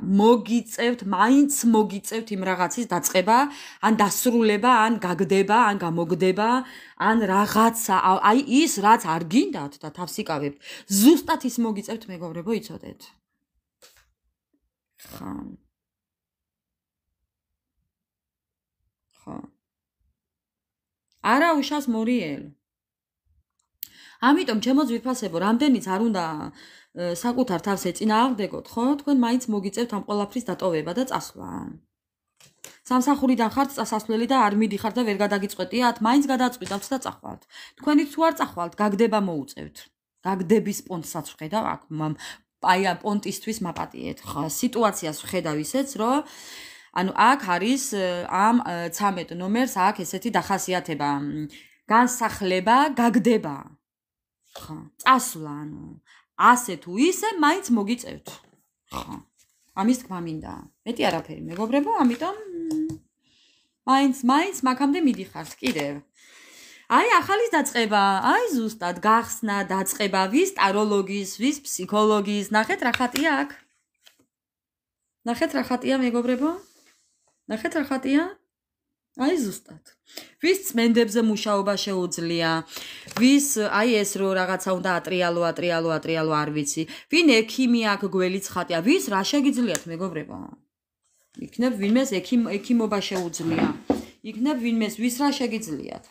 მაინც მოგიწევთ იმ რაღაცის დაწყება, ან დასრულება, ან გაგდება, ან გამოგდება, ან რაღაცა, აი ის რაც არ გინდათ და თავს იკავებთ, ზუსტად ის მოგიწევთ, მეგობრებო, იცოდეთ. ხო. არა უშავს მორიელ. ამიტომ ჩემო ძვირფასებო, რამდენიც არ უნდა საკუთარ თავს ეწინააღმდეგოთ, ხო? თქვენ მაინც მოგიწევთ ამ ყველაფრის დატოვება და წასვლა. სამსახურიდან ხართ წასასვლელი და არ მიდიხართ და ვერ გადაგიწყვეტიათ, მაინც გადაწყვიტავთ და წახვალთ. თქვენით თუ არ წახვალთ, გაგდება მოუწევთ. გაგდების პონტსაც ვხედავ აქ, აი ამ პონტისთვის მაპატიეთ. ხო, სიტუაციას ვხედავ ისეც, რომ ანუ აქ არის ამ 13 ნომერს აქ ესეთი დახასიათება. განსახლება, გაგდება. ხო, წასვლა, ანუ ასე თუ ისე მაინც მოგიწევთ. ხო. ამის თქმა მინდა. მეტი არაფერი, მეგობრებო, ამიტომ მაინც მაგამდე მიდიხართ კიდევ. აი ახალის დაწყება, აი ზუსტად გახსნა, დაწყება, ვის ტაროლოგის, ვის ფსიქოლოგის, ნახეთ რა ხატია აქ. ნახეთ რა ხატია, მეგობრებო? ნახეთ რა ხატია? აი ზუსტად. ვის წმენდებზე მუშაობა შეუძლია, ვის აი ეს რო რაღაცა უნდა ატრიალო არ ვიცი. ვინ ექიმი აქ გველიც ხატია, ვის რა შეგიძლიათ, მეგობრებო? იქნებ ვინმეს ექიმობა შეუძლია. იქნებ ვინმეს ვის რა შეგიძლიათ.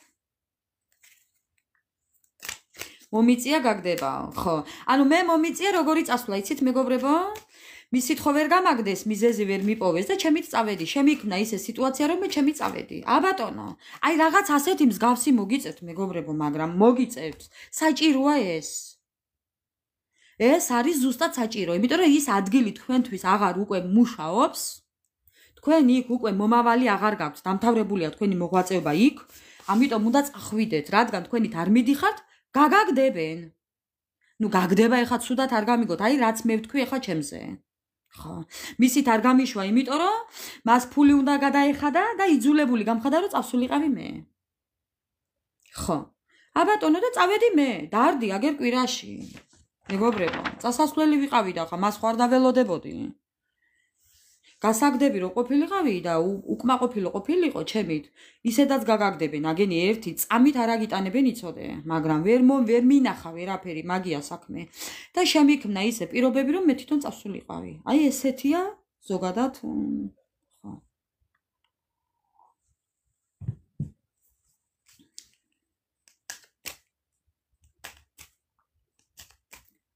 მომიწია გაგდება, ხო. ანუ მე მომიწია როგორი წასვლა, იცით, მეგობრებო? მისით ხო ვერ გამაგდეს, მიზეზი ვერ მიპოვეს და ჩემით წავედი. შემიქმნა ისე სიტუაცია, რომ მე ჩემი წავედი. აბატონო, აი რაღაც ასეთი მსგავსი მოგიწევთ, მეგობრებო, მაგრამ მოგიწევთ. საჭიროა ეს. ეს არის ზუსტად საჭირო, იმიტომ რომ ის ადგილი თქვენთვის აღარ უკვე მუშაობს. თქვენ იქ უკვე მომავალი აღარ გაქვთ, დამთავრებულია თქვენი მოღვაწეობა იქ, ამიტომ უნდა წახვიდეთ, რადგან თქვენით არ მიდიხართ, გაგაგდებენ. ნუ გაგდება ეხა ცუდად არ გამიგოთ, აი რაც მე ვთქვი ეხა ჩემზე. ხო, მისით არ გამიშვა, იმიტომ რომ მას ფული უნდა გადაეხადა და იძულებული გამხადა რომ წავსულიყავი მე. ხო. აბატონო და წავედი მე, დარდი აგერ კვირაში. მეგობრებო, წასასვლელი ვიყავი და ხა მას ხარ დაველოდებოდი. გასაგდები რო ყოფილიყავი და უკმაყოფილო ყოფილიყო ჩემით, ისედაც გაგაგდებენ, აგენი ერთი წამით არ აგიტანებენ იცოდე, მაგრამ ვერ მინახა ვერაფერი მაგია საქმე და შემიქმნა ისე პირობები, რომ მე თვითონ წავსულიყავი. აი ესეთია ზოგადად, ხო.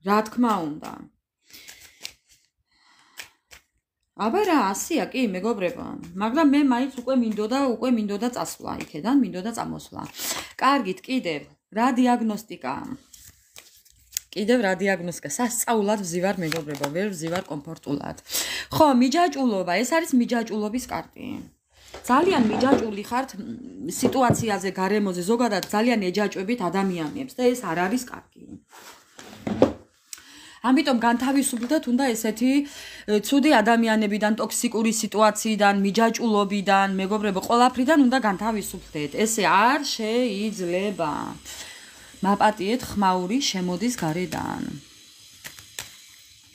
რა თქმა უნდა. აბა რა, ასია კი, მეგობრებო, მაგრამ მე მაინც უკვე მინდოდა წასვლა იქედან, მინდოდა წამოსვლა. კარგით, კიდევ რა დიაგნოსტიკა? სასწაულად ვზივარ, მეგობრებო, ვერ ვზივარ კომფორტულად. ხო, მიჯაჭულობა, ეს არის მიჯაჭულობის კარტი. ძალიან მიჯაჭული ხართ სიტუაციაზე, გარემოზე, ზოგადად ძალიან ეჯაჭვებით ადამიანებს და ეს არ არის კარგი. ამიტომ განთავისუფლდეთ უნდა ესეთი ცუდი ადამიანებიდან, ტოქსიკური სიტუაციიდან, მიჯაჭულობიდან, მეგობრებო, ყველაფრიდან უნდა განთავისუფლდეთ. ესე არ შეიძლება. მაპატიეთ ხმაური შემოდის გარედან.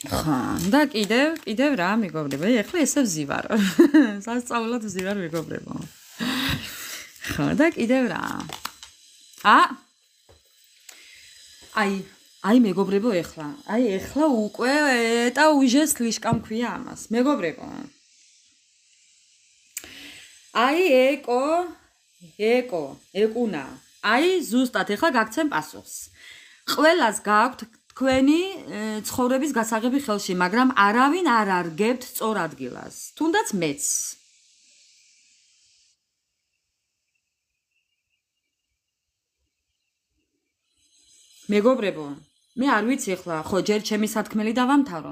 ხა, და კიდევ რა, მეგობრებო, ეხლა ესე ვზივარ. სასწაულად ვზივარ, მეგობრებო. ხა, და კიდევ რა. აი მეგობრებო, ეხლა უკვე და uje slishkam ქვია ამას. მეგობრებო. აი ეკუნა. აი ზუსტად ეხლა გაგცემ პასუხს. ყველას გაქვთ თქვენი ცხოვრების გასაღები ხელში, მაგრამ არავინ არ არგებთ სწორ ადგილას. თუნდაც მეც. მეგობრებო, მე არ ვიცი ახლა, ხო ჯერ ჩემი სათქმელი დავამთავრო.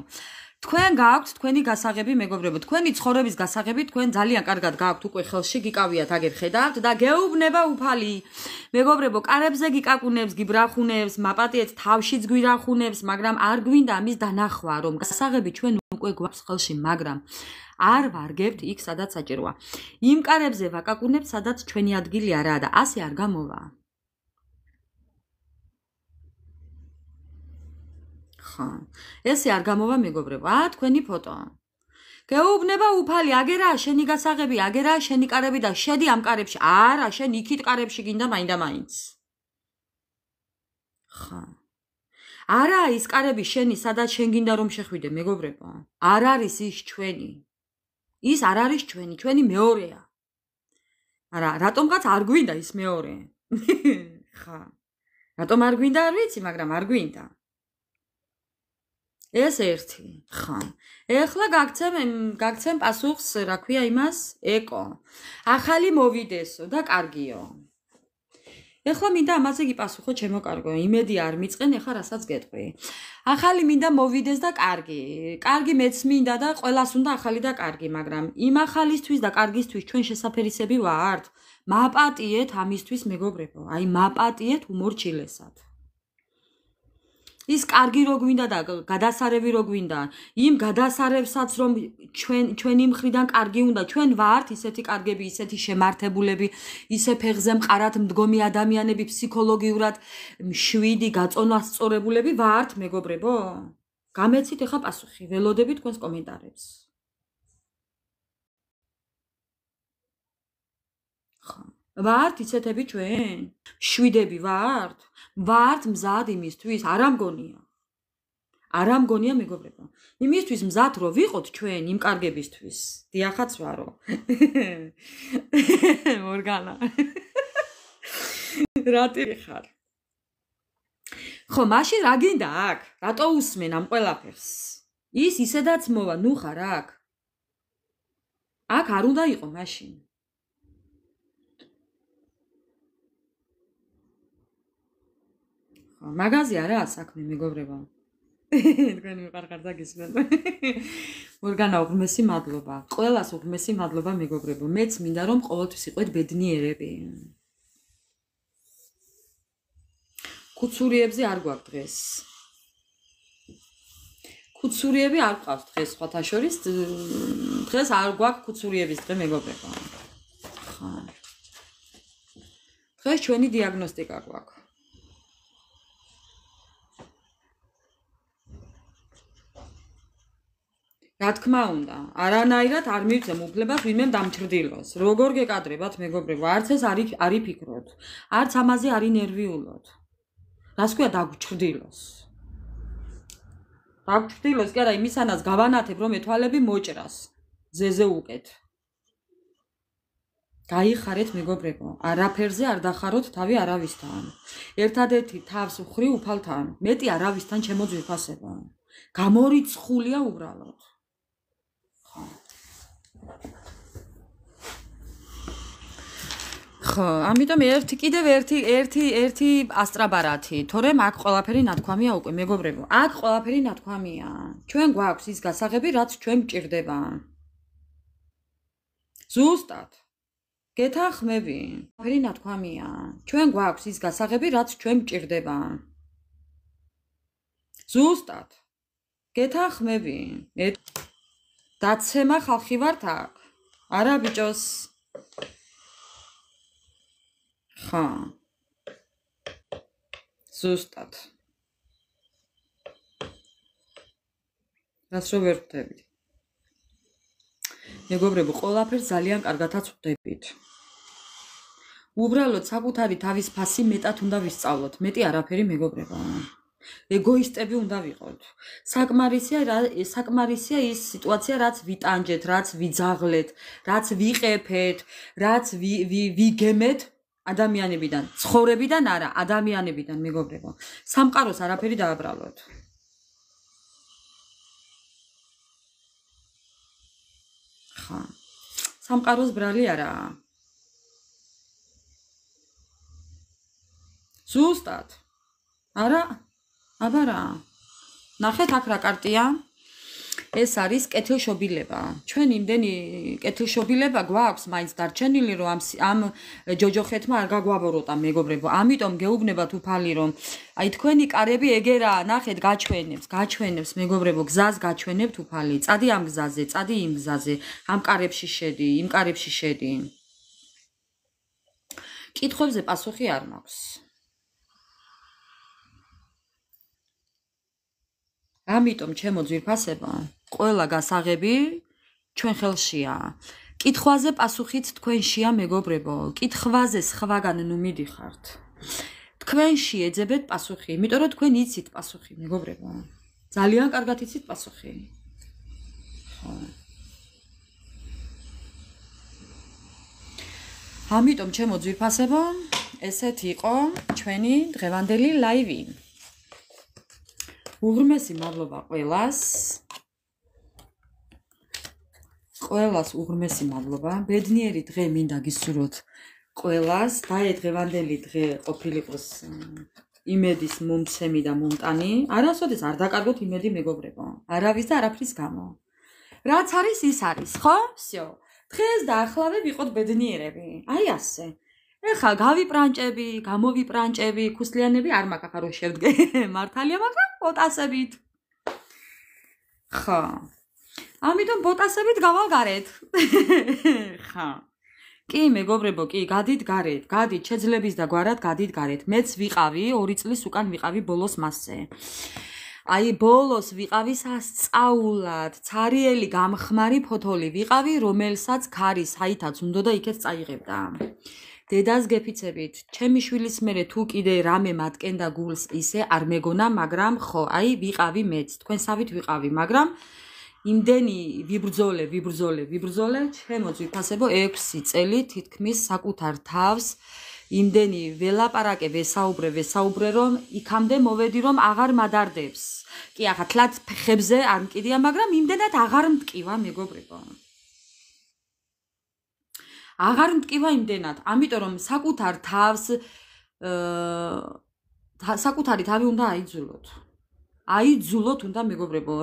თქვენ გაქვთ თქვენი გასაღები, მეგობრებო, თქვენი ცხოვრების გასაღები თქვენ ძალიან კარგად გაქვთ უკვე ხელში, გიკავიათ აგერ ხედავთ და გეუბნება უფალი. მეგობრებო, კარებზე გიკაკუნებს, გიბრახუნებს, მაპატიეთ თავშიც გვირახუნებს, მაგრამ არ გვინდა ამის დანახვა, რომ გასაღები ჩვენ უკვე გვაქვს ხელში, მაგრამ არ ვარგებთ იქ, სადაც საჭიროა. იმ კარებზე ვაკაკუნებთ, სადაც ჩვენი ადგილი არაა და ასე არ გამოვა. ხო, ესე არ გამოვა მეგობრებო. თქვენი ფოტო. გეუბნება უფალი, აგერაა შენი გასაღები, აგერაა შენი კარები და შედი ამ კარებში. არა, შენ იქით კარებში გინდა მაინდა-მაინც. ხო. არა ის კარები შენი, სადაც შენ გინდა რომ შეხვიდე, მეგობრებო. არ არის ის ჩვენი. ის არ არის ჩვენი, ჩვენი მეორეა. არა, რატომღაც არ გვინდა ის მეორე. ხა. რატომ არ გვინდა არ ვიცი, მაგრამ არ გვინდა. ეს ერთი. ხა. ეხლა გაგცემ პასუხს, რა ქვია იმას? ეკო. ახალი მოვიდესო და კარგიო. ეხლა მინდა ამაზე გიპასუხო ჩემო კარგო, იმედი არ მიწყენ, ეხლა რასაც გეტყვი. ახალი მინდა მოვიდეს და კარგი. კარგი მეც მინდა და ყველას უნდა ახალი და კარგი, მაგრამ იმ ახალისთვის და კარგისთვის ჩვენ შესაფერისები ვართ. მაპატიეთ ამისთვის მეგობრებო, აი მაპატიეთ უმორჩილესად. ის კარგი რო გვინდა და გადასარევი რო გვინდა, იმ გადასარევსაც რომ ჩვენი მხრიდან კარგი უნდა, ჩვენ ვართ ისეთი კარგები, ისეთი შემართებულები, ისე ფეხზე მყარად მდგომი ადამიანები, ფსიქოლოგიურად მშვიდი, გაწონასწორებულები ვართ, მეგობრებო? გამეცით ახლა პასუხი, ველოდები თქვენს კომენტარებს. ხო. ვართ ისეთები ჩვენ? შვიდები ვართ? ვართ მზად იმისთვის? არა მგონია. არა მგონია მეგობრებო. იმისთვის მზად რო ვიყოთ ჩვენ იმ კარგებისთვის. დიახაც ვარო. ორგანა. რატი ხარ? ხო, მაშინ რა გინდა აქ? რატო უსმენ ამ ყველაფერს? ის ისედაც მოვა, ნუ ხარ აქ. აქ არ უნდა იყო მაშინ. მაგაზი არაა საქმე მეგობრებო. თქვენ მიყარხართ გისმენ. ორგანა უღმესი მადლობა. ყველას უღმესი მადლობა მეგობრებო. მეც მინდა რომ ყოველთვის იყოთ ბედნიერები. კუცურიებზე არ გვაქვს დღეს. კუცურიები არ გვყავს დღეს სხვათა შორის. დღეს არ გვაქვს კუცურიების დღე მეგობრებო. ხა. დღეს ჩვენი დიაგნოსტიკა გვაქვს. რა თქმა უნდა, არანაირად არ მივცემ უფლებას ვინმე დამჩრდილოს. როგორ გეკადრებათ მეგობრებო, არც ეს არ იფიქროთ. არც ამაზე არ ინერვიულოთ. რას ქვია დაგჩრდილოს? დაგჩრდილოს კი არა, იმისანაც გავანათებ რომ ეთვალები მოჭრას. ზეზე უკეთ. გაიხარეთ მეგობრებო, არაფერზე არ დახაროთ თავი არავისთან. ერთადერთი თავს უხრი უფალთან, მეტი არავისთან ჩემო ძვირფასება. გამორიცხულია უბრალოდ. ხო, ამიტომ კიდევ ერთი ასტრაბარათი, თორემ აქ ყველაფერი ნათქვამია უკვე მეგობრებო. აქ ყველაფერი ნათქვამია. ჩვენ გვაქვს ის გასაღები, რაც ჩვენ მჭირდება. ზუსტად. გეთანხმები. ყველაფერი ნათქვამია. ჩვენ გვაქვს ის გასაღები, რაც ჩვენ მჭირდება. ზუსტად. გეთანხმები. დაცემა ხალხი ვართ აქ. არა ბიჭოს. ხა. ზუსტად. რას რო ვერ ხვდებით. მეგობრებო, ყველაფერს ძალიან კარგადაც ხვდებით. უბრალოდ საკუთარი თავის ფასი მეტად უნდა ვისწავლოთ. მეტი არაფერი მეგობრებო. ეგოისტები უნდა ვიყოთ. საკმარისია ის სიტუაცია, რაც ვიტანჯეთ, რაც ვიძაღლეთ, რაც ვიყეფეთ, რაც ვიგემეთ ადამიანებიდან, ცხოვრებიდან არა, ადამიანებიდან მეგობრებო. სამყაროს არაფერი დააბრალოთ. ხა. სამყაროს ბრალი არაა. ზუსტად. არა? აბარა. ნახეთ აქ რა კარტია. ეს არის კეთილშობილება. ჩვენ იმდენი კეთილშობილება გვაქვს მაინც დარჩენილი, რომ ამ ჯოჯოხეთმა არ გაგვაბოროტა მეგობრებო. ამიტომ გეუბნებათ უფალი, რომ აი თქვენი კარები ეგერაა, ნახეთ, გაჩვენებს მეგობრებო, გზას გაჩვენებთ უფალი. წადი ამ გზაზე, წადი იმ გზაზე, ამ კარებში შედი, იმ კარებში შედი. კითხვებზე პასუხი არ მაქვს. ამიტომ ჩემო ძვირფასებო, ყველა გასაღები ჩვენ ხელშია. კითხვაზე პასუხიც თქვენშია მეგობრებო. კითხვაზე სხვაგან ნუ მიდიხართ. თქვენში ეძებეთ პასუხი, იმიტომ რომ თქვენ იცით პასუხი მეგობრებო. ძალიან კარგად იცით პასუხი. ხო. ამიტომ ჩემო ძვირფასებო, ესეთ იყო ჩვენი დღევანდელი ლაივი. უღრმესი მადლობა ყველას. ყველას უღრმესი მადლობა. ბედნიერი დღე მინდა გისურვოთ ყველას. დღევანდელი დღე ყოფილიყოს იმედის მომცემი და მომტანი. არასოდეს არ დაკარგოთ იმედი მეგობრებო. არავის და არაფრის გამო. რაც არის ის არის, ხო? всё. დღეს და ახლავე ვიყოთ ბედნიერები. აი ასე. ეხლა გავიპრანჭები, გამოვიპრანჭები, ქუსლიანები არ მაქვს ახლა რო შევდგე. მართალია, მაგრამ პოტასებით. ხო. ამიტომ პოტასებით გავალ გარეთ. ხო. კი, მეგობრებო, კი, გადით გარეთ. გადით შეძლების და გვარად გადით გარეთ. მეც ვიყავი 2 წლის უკან ვიყავი ბოლოს მასზე. აი ბოლოს ვიყავი სასწაულად, цаრიელი გამხმარი ფოთოლი ვიყავი, რომელსაც ქარის ჰაითაც უნდა და იქაც წაიღებდა. დედას გეფიცებით, ჩემი შვილის მერე თუ კიდე რამე მატკენდა გულს ისე არ მეგონა, მაგრამ ხო, აი ვიყავი მეც, თქვენსავით ვიყავი, მაგრამ იმდენი ვიბრძოლე, ჩემო ძვირფასებო 6 წელი თითქმის საკუთარ თავს იმდენი ველაპარაკე, ვესაუბრე, რომ იქამდე მოვედი, რომ აღარ მადარდებს. კი, ახლა თლად ფეხებზე არ მკიდია, მაგრამ იმდენად აღარ მტკივა, მეგობრებო. აღარ მტკივა იმდენად, ამიტომ რომ საკუთარ თავს საკუთარი თავი უნდა აიძულოთ. აიძულოთ უნდა მეგობრებო,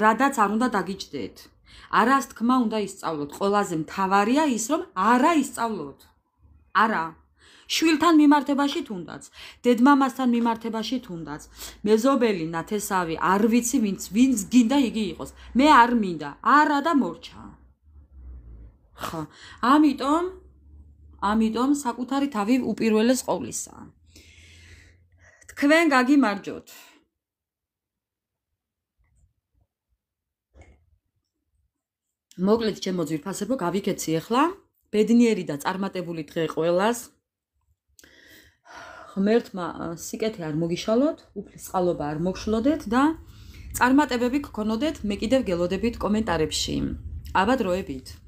რადაც არ უნდა დაგიჭდეთ. არას თქმა უნდა ისწავლოთ. ყველაზე მთავარია ის, რომ არა ისწავლოთ. არა. შვილთან მიმართებაში თუნდაც, დედმამასთან მიმართებაში თუნდაც, მეზობელი ნათესავი, არ ვიცი ვინც გინდა იგი იყოს. მე არ მინდა, არა და მორჩა. ხო, ამიტომ საკუთარი თავი უპირველეს ყოვლისა. თქვენ გაგიმარჯოთ. მოკლედ ჩემო ძვირფასებო, გავიქეცი ახლა. ბედნიერი და წარმატებული დღე ყველას. ღმერთმა სიკეთე არ მოგიშალოთ, უფლის წყალობა არ მოგშლოდეთ და წარმატებები გქონოდეთ, მე კიდევ გელოდებით კომენტარებში. აბა დროებით.